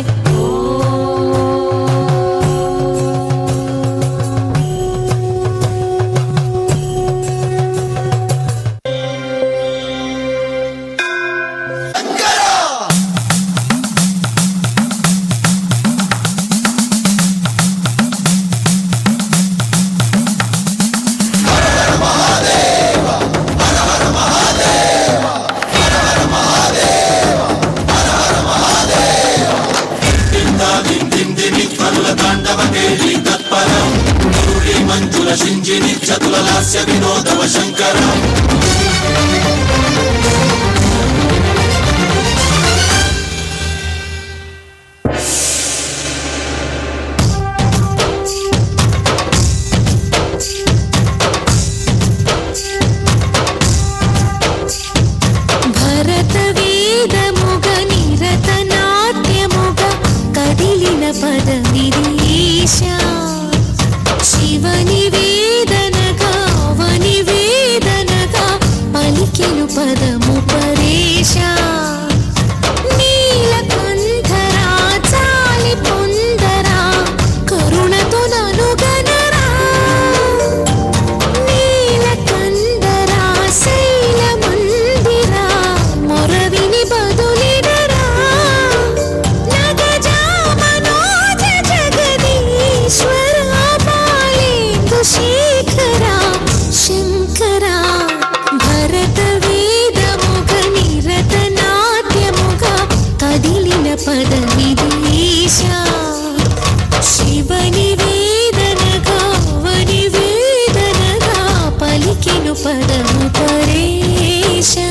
మంజులశింజిని చతులలాస్య వినోదవ శంకర భరత వేదముగ నిరతనాట్యముగ కదిలిన పదమిరీశా శివని వేదనగా అవని వేదనగా పలికెను పదము పరేశా నీలకంఠరా చాలి పొందరా కరుణతో ననుగనరా నీలకంఠరా శైల మందిరా మొరవిని బదులినరా నగజా మనోజ జగదీశ్వరా శేఖరా శంకరా భరత పదమిదీశా శివని వేదనగా వని వేదనగా పలికెను పదము పరేశా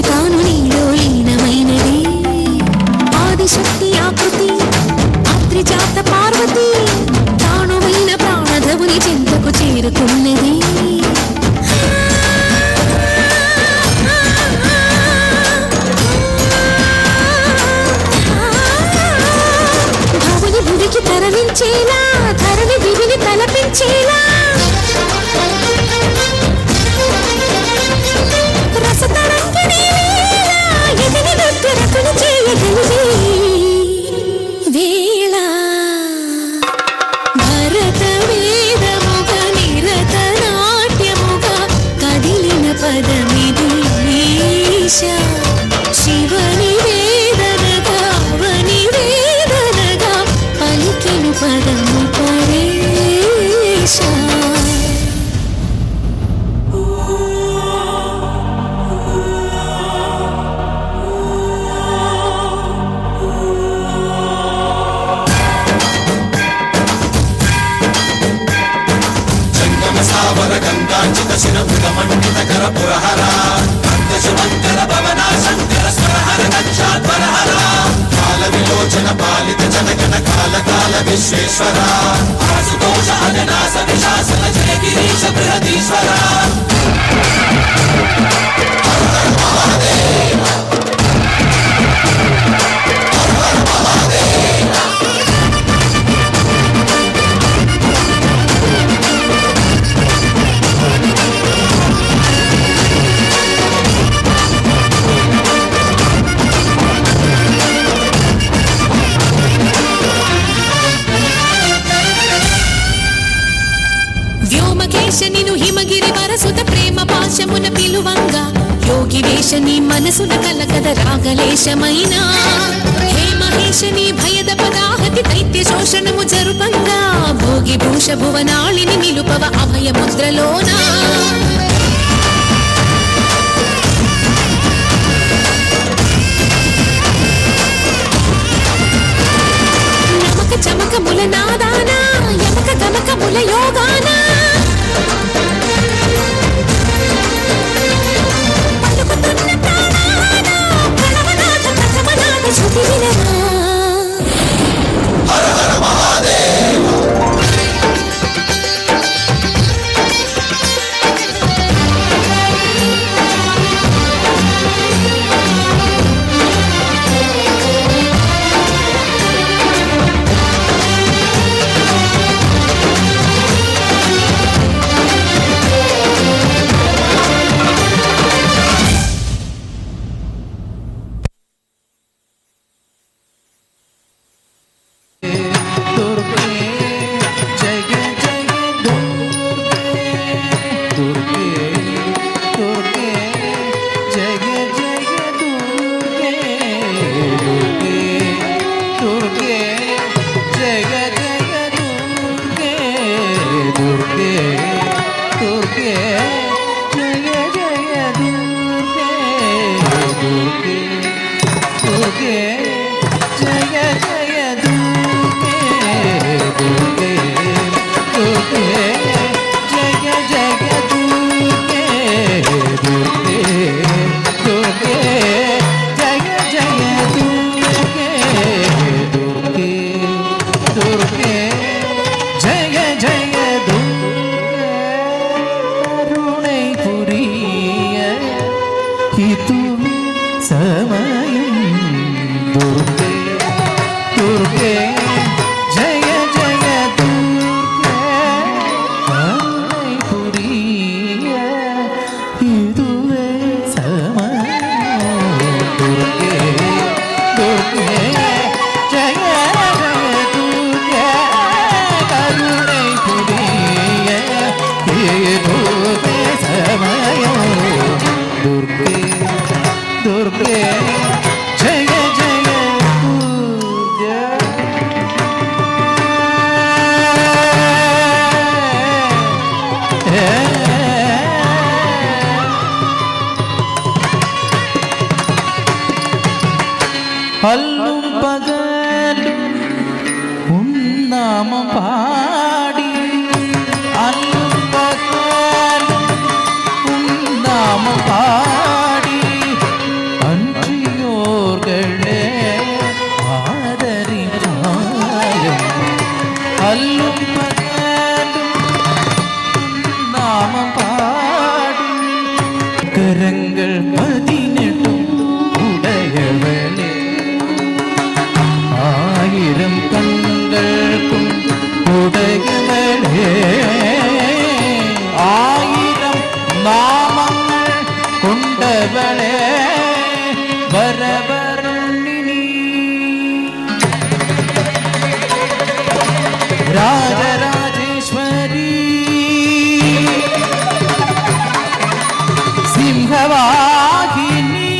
తాను నీలో లీనమైనది ఆదిశక్తి ఆకృతి అత్రిజాత పార్వతి తానువైన ప్రాణధవుని చెంతకు చేరుకున్నది భవుని భువికి తరలించేలా ధరణి దివిని తలపించేలా వేళ భరత వేదముగా నిరత నాట్యముగా కదిలిన పదమిదీశా శివని వేదనగా వని వేదనగా పలికెను పదము పరేశా విశ్వేశ్వర ఆశుతోష అజనాస విశాసన జయ గిరీశ బృహదీశ్వర నిను హిమగిరి వరసుత ప్రేమ పాశమున పిలువంగా యోగి వేషని మనసున కలకద రాగలేశమైనా హే మహేశని భయద పదాహతి దైత్య శోషణము జరుపంగా భోగి భూష భువనాళిని నిలుపవ అభయ ముద్రలోనా నమక చమకముల నాదానా యమక గమకముల యోగానా హర హర మహాదేవ நாமம் பாடி அன்பத்தால் நாமம் பாடி அன்றியோர்களே ஆதரிப்பாயும் அல்லும் நாமம் பாடி கரங்கள் 18 உடையவளே ஆயிரம் கண்களுக்கும் உடையவளே ஆயிரம் நாமங்கள் கொண்டவளே வரவரணினி ராஜராஜேஸ்வரி சிம்ஹவாகினி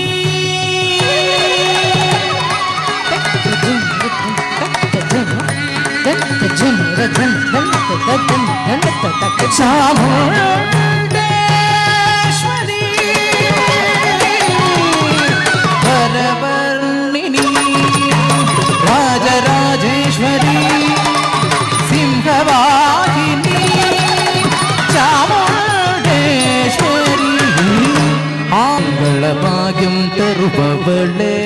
சாமுண்டேஸ்வரி வரவர்ணினி ராஜராஜேஸ்வரி சிம்ஹவாகினி சாமுண்டேஸ்வரி ஆங்கள பாகியம் தருபவளே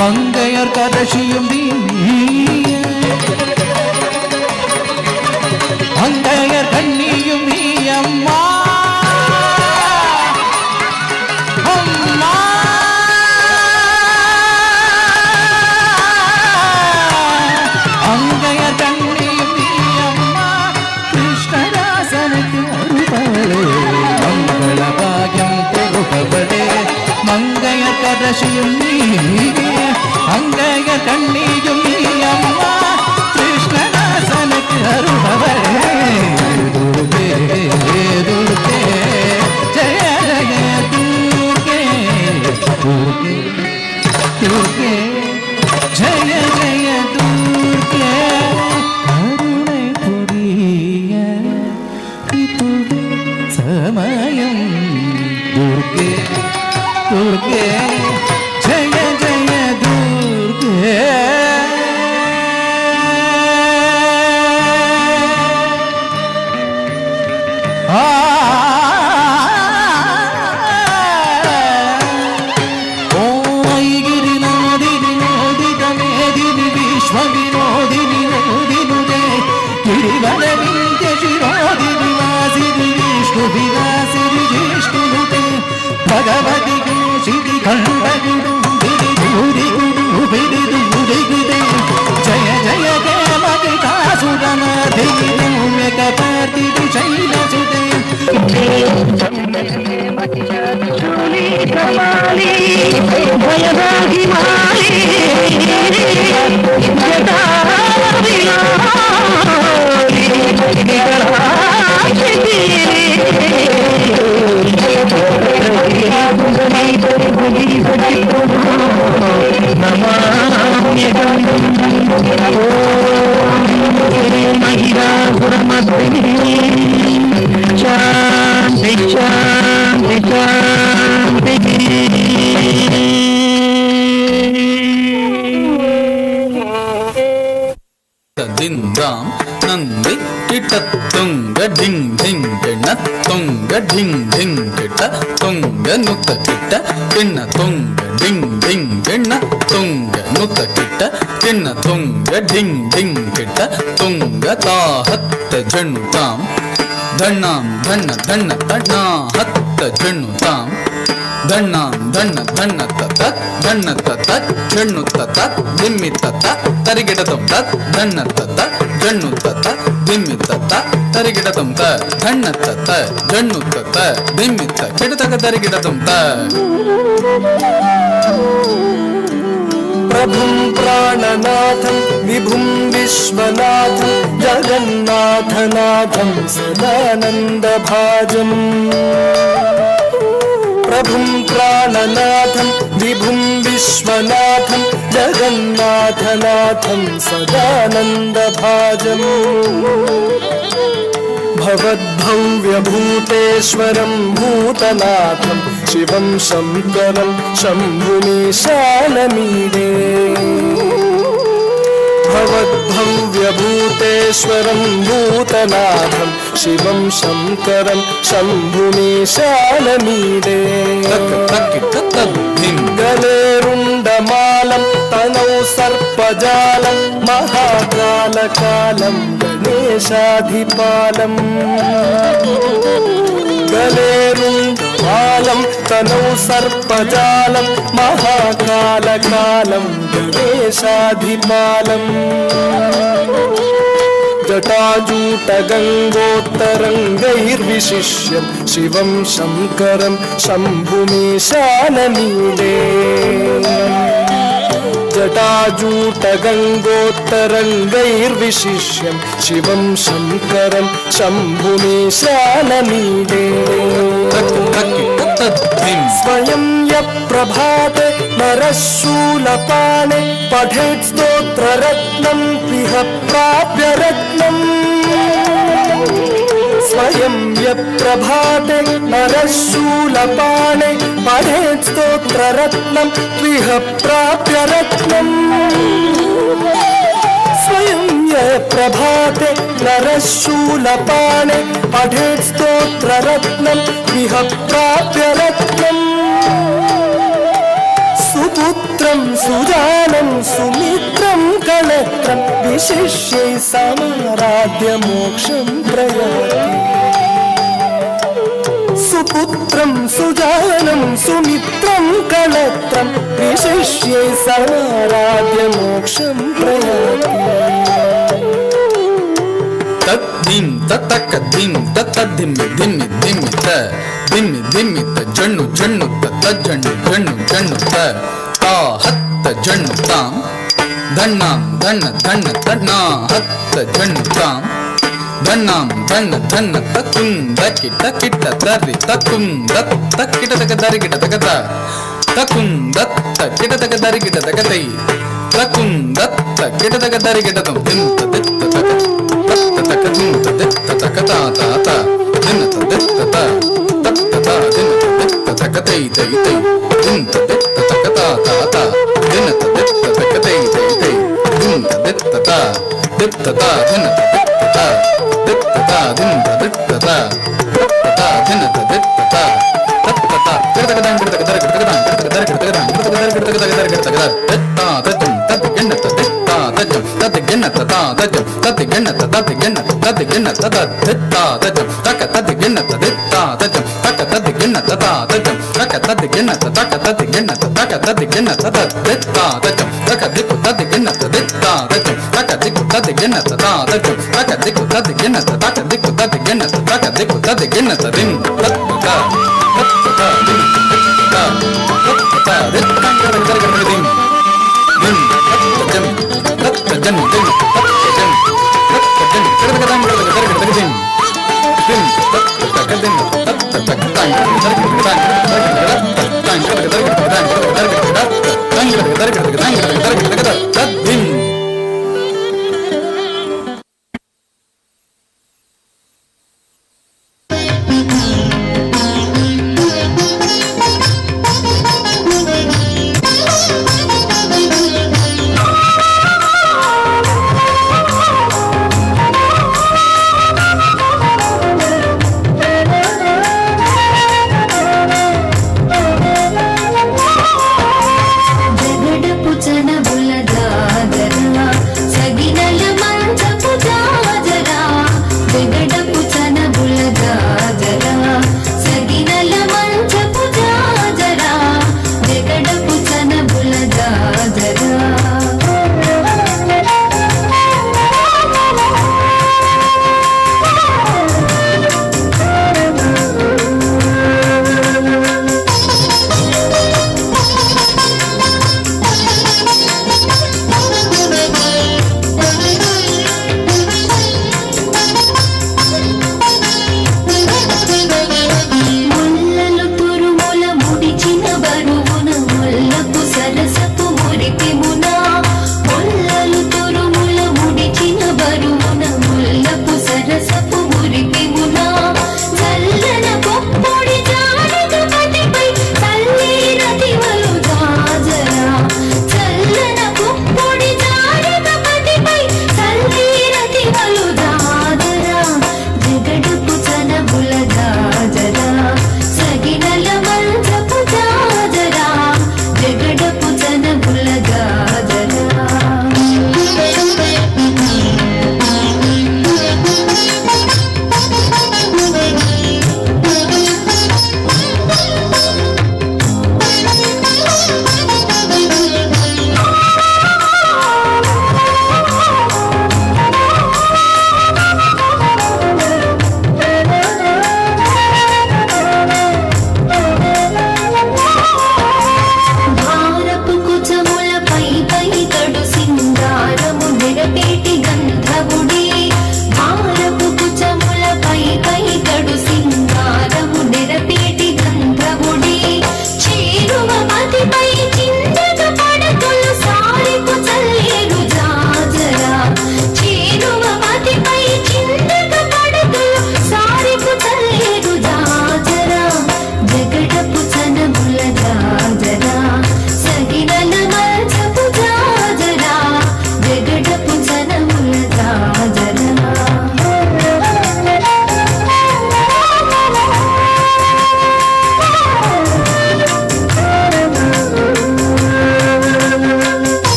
மங்கையர் கரசியும் மங்கையர் கண்ணியும் நீ அம்மா அம்மா அங்கையர் கண்ணியும் நீ அம்மா கிருஷ்ணராசனுக்கு அருபவளே மங்கள பாகியம் தருபவளே மங்கையர் கரசியும் நீ அங்கைய கண்ணியும் நீ அம்மா கிருஷ்ணதாசனுக்கு அருபவளே துர்கே துர்கே ஜய ஜய துர்கே துர்கே துர்கே ஜய ஜய துர்கே கருணை புரிய இதுவே சமயம் துர்கே துர்கே ஜய ஜய துர்கே गिरिनादिनि नोदितमेदिनि विश्वविनोदिनि नोदिनुदे गिरिवरविन्द्य शिरोदिनि वासिनि विष्णुविलासिनि जिष्णुनुते भगवति केशिनि खण्डगिरि गुरुभिरिदुरिगुदे जय जय केमगितासुरनाथिनि नौम्यकपर्दिनि शैलसुते भयदाहि माली शांति शांति शांति ದಿಂದಾಂ ನಂದಿ ಕಿಟ ತುಂಗ ಡಿಂಗ್ ಡಿಂಗ್ ಕಿಣ್ಣ ತುಂಗ ಡಿಂಗ್ ಡಿಂಗ್ ಕಿಟ ತುಂಗ ನುತ್ತ ಕಿಟ್ಟ ಕಿಣ್ಣ ತುಂಗ ಡಿಂಗ್ ಡಿಂಗ್ ಕಿಣ್ಣ ತುಂಗ ನುತ್ತ ಕಿಟ್ಟ ಕಿಣ್ಣ ತುಂಗ ಡಿಂಗ್ ಡಿಂಗ್ ಕಿಟ್ಟ ತುಂಗ ತಾಹತ್ತ ಜಣ್ಣು ತಾಂ ಧಣ್ಣಾಂ ಧಣ್ಣ ಧಣ್ಣ ತಣ್ಣ ಹತ್ತ ಜಣ್ಣು ತಾಂ ಧಣ್ಣಾಂ ಧಣ್ಣ ಧಣ್ಣ ತತ್ ಧಣ್ಣ ತತ್ ಜಣ್ಣು ತತ್ ದಿಮ್ಮಿ ತತ್ತ ತರಿಗಿಡದಂ ತತ್ ಧಣ್ಣ ತತ್ತ ಜಣ್ಣು ತತ್ತ ದಿಮ್ಮಿ ತತ್ತ ತರಿಗಿಡದಂ ತ ಧಣ್ಣ ತತ್ತ ಜಣ್ಣು ತತ್ತ ದಿಮ್ಮಿ ತ ಕಿಡತಗ ತರಿಗಿಡದಂ ತ प्रभुं प्राणनाथं विभुं विश्वनाथं जगन्नाथनाथं सदानन्दभाजम् प्रभुं प्राणनाथं विभुं विश्वनाथं जगन्नाथनाथं सदानन्दभाजम् भवद्भव्यभूतेश्वरं भूतनाथं शिवं शङ्करं शम्भुमीशानमीडे भवद्भव्यभूतेश्वरं भूतनाथं शिवं शङ्करं शम्भुमीशानमीडे गलेरुण्डमालं तनौ सर्पजालं महाकालकालं गणेशाधिपालम् गलेरुण्डमालं तनौ सर्पजालं महाकालकालं गणेशाधिपालम् जटाजूटगङ्गोत्तरङ्गैर्विशिष्यं शिवं शङ्करं शम्भुमीशानमीडे जटाजूटगङ्गोत्तरङ्गैर्विशिष्यं शिवं शङ्करं शम्भुमीशानमीडे स्वयं यप्रभाते नरशूलपाणे पठेत् स्तोत्ररत्नं पिह प्राप्य रत्नम् स्वयं यप्रभाते नरशूलपाणे पठेत् स्तोत्ररत्नं पिह प्राप्य रत्नम् स्वयं यप्रभाते नरशूलपाणे पठेत् स्तोत्ररत्नं पिह प्राप्य रत्नम् सुपुत्रं सुजानं सुमित्रं कलत्रं विशिष्यै समाराध्य मोक्षं प्रयाति सुपुत्रं सुजानं सुमित्रं कलत्रं विशिष्यै समाराध्य मोक्षं प्रयाति तद्धिं ततक धिं ततद्धिमि धिमि धिमि त धिमि धिमि त जण्णु जण्णु त तज्जण्णु जण्णु जण्णु त ता हत्त जण्णु तां धन्नां धन्न धन्न तन्ना हत्त जण्णु तां धन्नां धन्न धन्न तकुं दकिट किट दरि तकुं दत्त किट तक दरि किट तक ता तकुं दत्त किट तक दरि किट तक तै तकुं दत्त किट तक दरि किट तं धिं तदित्त तक तक धिं तदित्त तक ता ता ता धिं तदित्त ता तक ता धिं तदित्त तक तै तै तै धिं तदित्त तक ता ता ता धिं तदित्त तक तै तै तै धिं तदित्त ता दित्त ता धिं तदित्त ता दित्त ता धिं तदित्त ता ता धिं तदित्त ता तक ता किडतक दां किडतक दर किडतक दां किडतक दर किडतक दां किडतक दर किडतक दर किडतक दर ता तजं तत गिन्न तदित्ता तजं तत गिन्न तता तजं तत गिन्न तत गिन्न तत गिन्न तत दित्ता तजं तक तत गिन्न तदित्ता तजं तक तत गिन्न तता तजं तक तत गिन्न तत तत गिन्न तत तत गिन्न तत दित्ता तजं तक दिक्कु तत गिन्न तदित्ता तजं तक दिक्कु तत गिन्न तता तजं तक दिक्कु तत गिन्न तत दिक्कु तत गिन्न तत दिक्कु तत गिन्न तदिं तत्ता तत्ता दिं तत्ता तत्ता दित्तं कर दिं दिं तत्तं तत्तं दिं तत्तं तत्तं किडतक दां किडतक दर किडतक दिं दिं तत्तक दिं तत्तक दां किडतक दर किडतक दां किडतक दर किडतक दां किडतक दर किडतक दां किडतक दर किडतक दां किडतक दर किडतक दां तद्दिं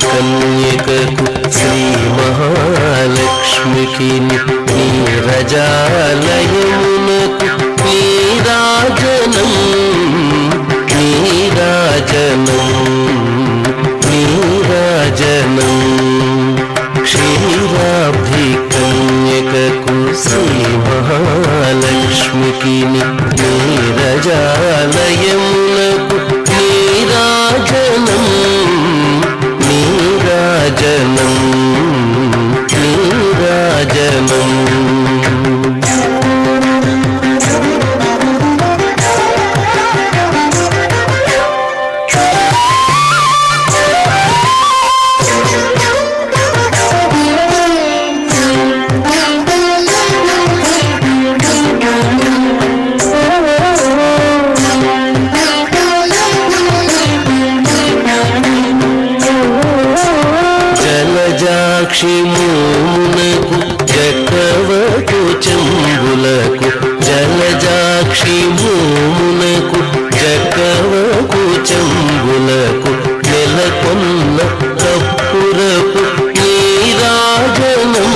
కన్యకకు శ్రీ మహాలక్ష్మికి నీరజాలయమునకు నీరాజనం నీరాజనం నీరాజనం క్షీరాబ్ధి కన్యకకు శ్రీ మహాలక్ష్మికి నీరజాలయమునకు నీరాజనం నీరాజనం నీరాజనం జలజాక్షి మూమునకు జకవకు చెంబులకు జలజాక్షి మూమునకు జకవకు చెంబులకు నెలకొన్న కప్పురపు నీరాజనం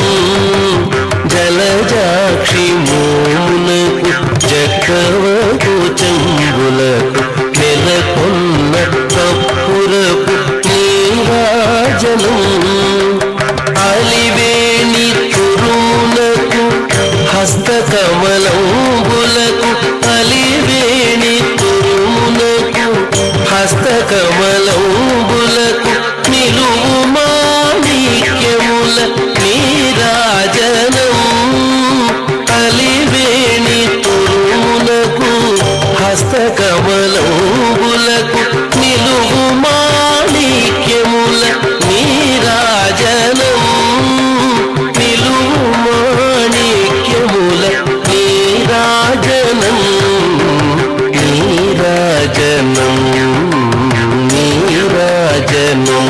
జలజాక్షి మూమునకు జకవకు చెంబులకు నెలకొన్న కప్పురపు నీరాజనం అలివేణి తురుమునకు హస్తకమలంబులకు అలివేణి తురుమునకు హస్తకమలంబులకు నిలువు మాణిక్యముల నీరాజనం అలివేణి తురుమునకు హస్తకమలంబులకు నిలువు మాణిక్యముల నీరాజనం నిలువు మాణిక్యముల నీరాజనం నీరాజనం నీరాజనం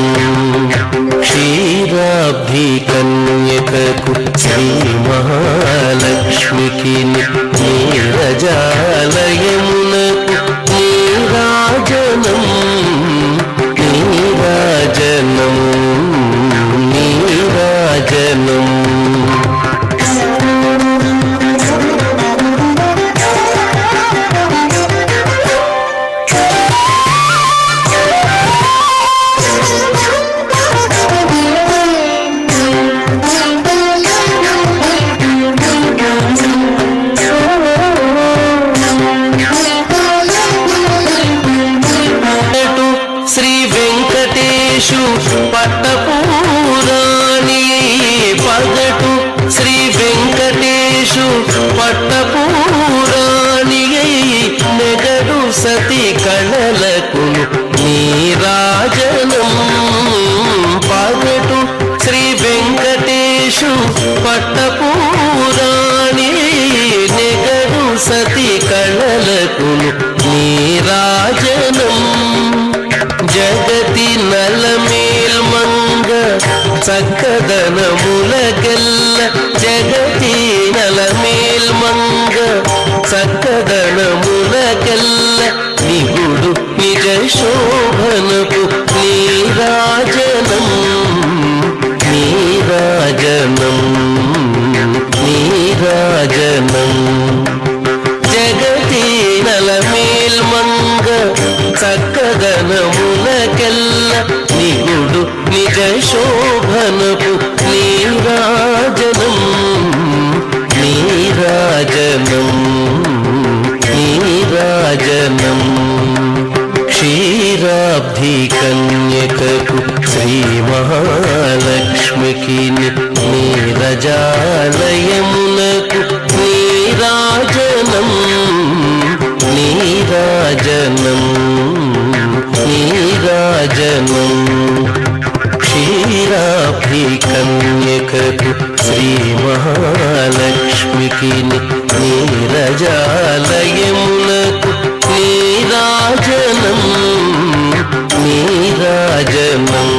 క్షీరాబ్ధి కన్యకకు శ్రీ మహాలక్ష్మికి నీరజాలయమునకు నీరాజనం నీరాజనం నీరాజనం శ్రీ వెంకటేశు పట్టపూరాణి పగటు శ్రీ వెంకటేశు పట్టపూరాణి నెగడు సతి కళలకు నీరాజనం పగటు శ్రీ వెంకటేశు పట్టపూరాణి నెగడు సతి కళలకు నీరాజనం జగతి నలమేల్మంగ చక్కదనములకెల్ల జగతి నలమేల్మంగ చక్కదనములకెల్ల నిగుడు నిజ శోభనకు నీరాజనం నీరాజనం నీరాజనం జగతి నలమేల్మంగ చక్కదనములకెల్ల నిగుడు నిజ శోభనకు నీరాజనం నీరాజనం నీరాజనం క్షీరాబ్ధి కన్యకకు శ్రీ మహాలక్ష్మికి నీరజాలయమునకు నీరాజనం నీరాజనం నీరాజనం క్షీరాబ్ధి కన్యకకు శ్రీ మహాలక్ష్మికి నీరజాలయమునకు నీరాజనం నీరాజనం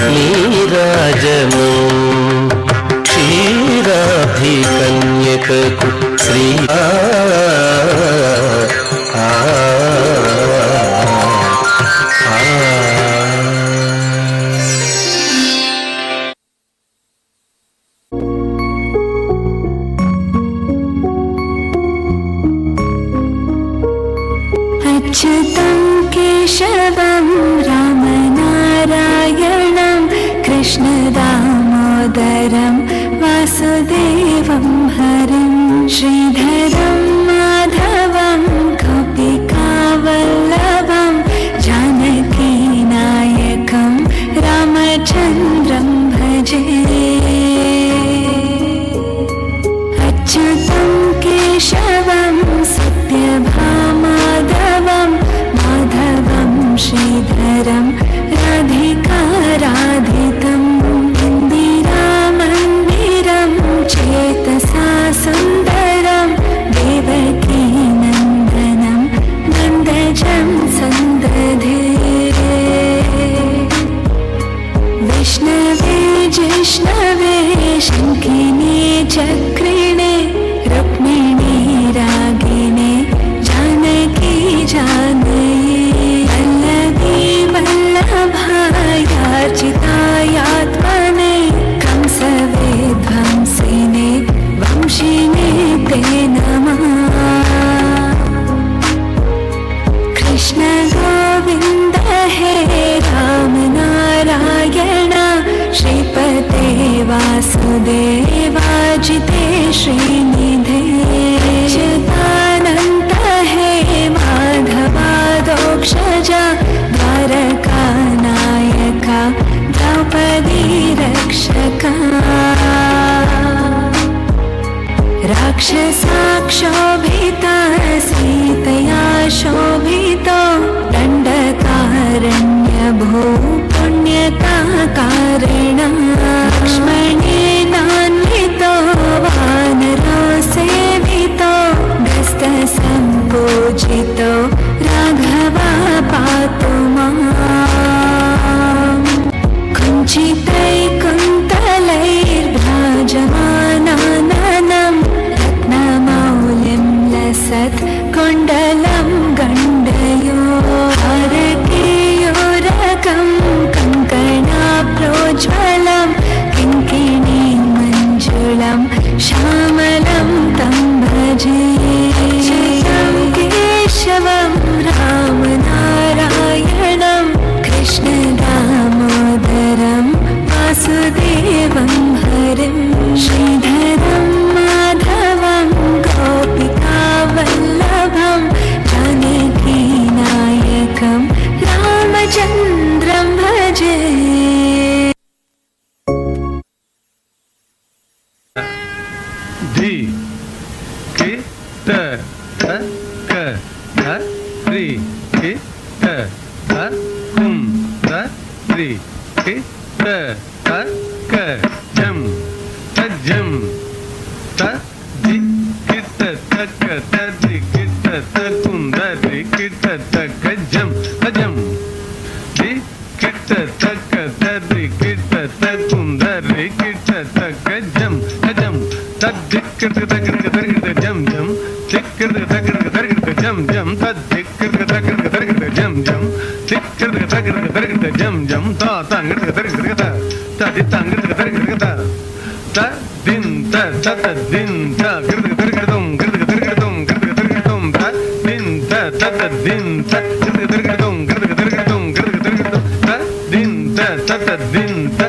నీరాజనం క్షీరాబ్ధి కన్యకకు శ్రీ ఆ अच्युतं केशवं रामनारायणं कृष्णदामोदरं वासुदेवं हरिं श्रीधरं माधवं गोपिकावल्लभं जानकीनायकं रामचन्द्रं भजे अच्युतं केशवं सत्यभामाधवं माधवं श्रीधरं राधिकाराधितम् इन्दिरामन्दिरं चेतसा सुन्दरं देवकीनन्दनं नन्दजं सन्दधे विष्णवे जिष्णवे शङ्खिने चक्रिणे रुक्मिणी रागिणे जानकी जानये वल्लभी वल्लभायार्चितायात्मने कंसविध्वंसिने वंशिने ते नमः कृष्ण गोविन्द हे राम नारायण श्रीपते वासुदेवाजिते श्रीनिधे अच्युतानन्त हे माधवादोक्षजा द्वारकानायका द्रौपदी रक्षका राक्षसाक्षोभिता सीतया शोभितो दण्डकारण्यभो पुण्यका कारिण लक्ष्मणेनान्वितो वानरो सेवितो गस्तसम्पूजितो राघवा पातु माम् कुञ्चितैकुन्तलैर्भ्राजमानाननं रत्नमौलिं लसत् कुण्डलं गण्डयो हरकेयोरकं कङ्कणाप्रोज्ज्वलं किङ्किणी मञ्जुलं श्यामलं तं भजे अच्युतं केशवं रामनारायणं कृष्णदामोदरं वासुदेवं हरिं श्रीधरं माधवं गोपिकावल्लभं जानकीनायकं रामचन्द्रं भजे धी कि त क ह रि कि त ह कुं त रि कि त क जम तजम त दि कि त क त दि कि त कुं द रि कि त क जम तजम दि कि त क त रि कि त कुं द रि कि त क जम तजम तद्दिक्किर जम जम तिक्किर जम जम तद्दिक्किर जम जम तिक्किर जम जम ता तांगिर तदि तांगिर त दिन त दिन त गिरदम त दिन त दिन त गिरदम त दिन त दिन त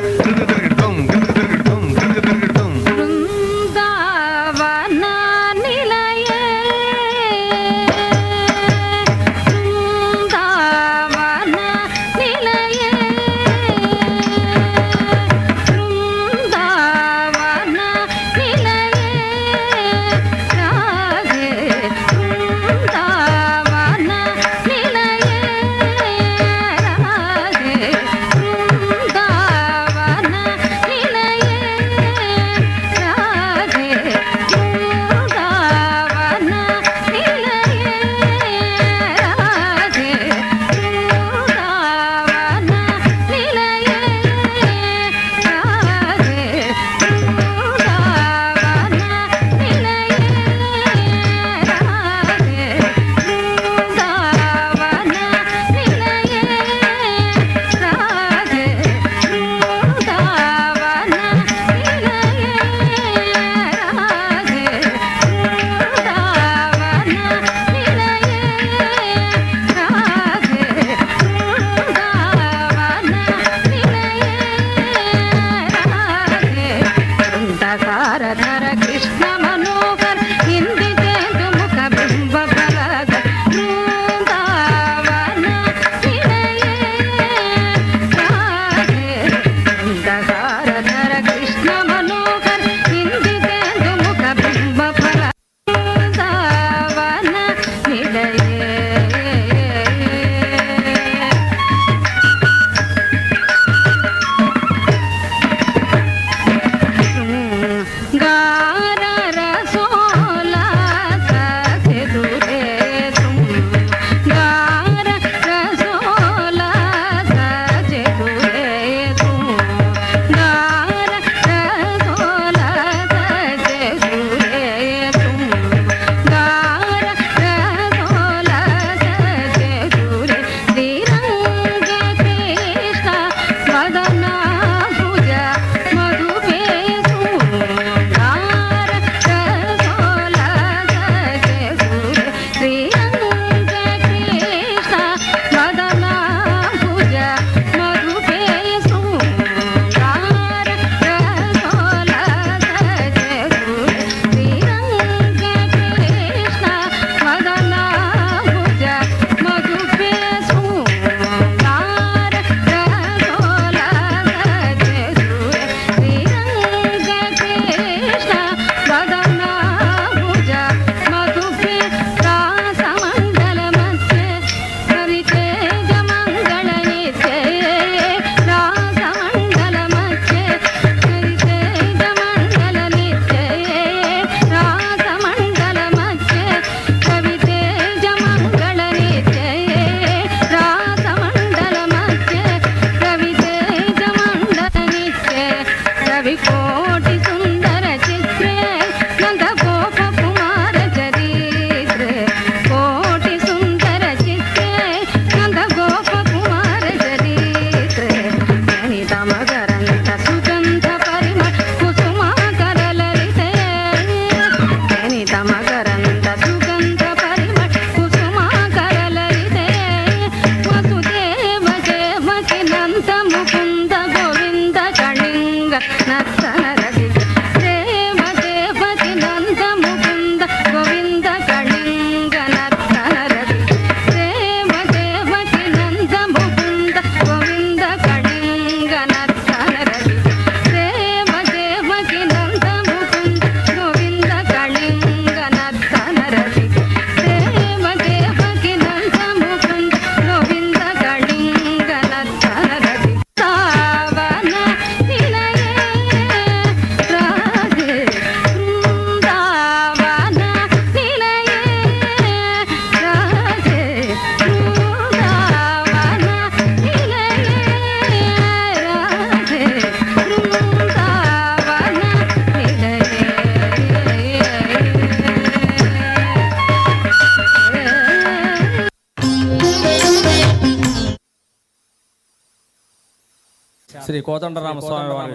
శ్రీ కోదండరామ స్వామి వారి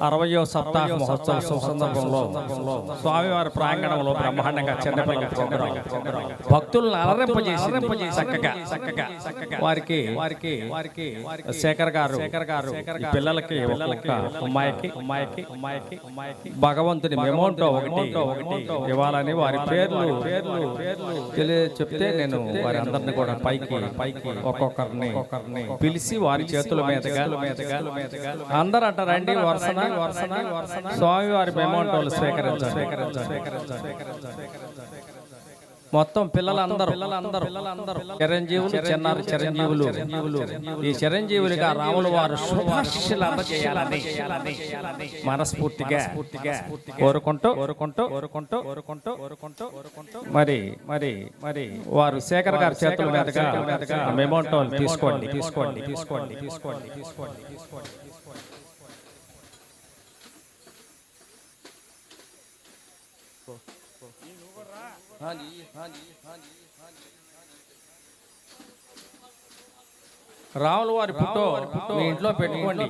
60వ సప్తాహ మహోత్సవ సందర్భంలో స్వామివారి ప్రాంగణంలో బ్రహ్మాండంగా చిన్నపిల్లల ప్రోగ్రాం భక్తులను అలరింపజేసి చక్కగా వారికి శేఖర్ గారు ఈ పిల్లలకి ఒక్కొక్క అమ్మాయికి భగవంతుని మెమోంటో ఒకటి ఇవ్వాలని వారి పేర్లు చెప్తే నేను వారి అందరిని కూడా పైకి ఒక్కొక్కరిని పిలిచి వారి చేతుల మీదుగా అందరూ అంట రండి వరుసన స్వామి వారి మెమోంటోలు స్వీకరించాలి. మొత్తం పిల్లలందరూ చిరంజీవులు చిన్నారు చిరంజీవులు ఈ చిరంజీవులుగా రాములు వారు శుభాశిష్యులు అందజేయాలని మనస్ఫూర్తిగా కోరుకుంటూ మరి వారు శేఖర్ గారి చేతుల మీదుగా మెమోంటోలు తీసుకోండి. రాముల వారి ఫోటో మీ ఇంట్లో పెట్టుకోండి.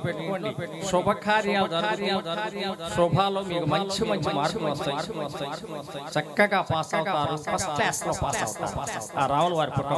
శుభకార్యాలు శుభాలు మీకు మంచి మార్కులు వస్తాయి. చక్కగా పాస్ అవుతారు. ఫస్ట్ క్లాస్ లో పాస్ అవుతారు. ఆ రాముల వారి ఫోటో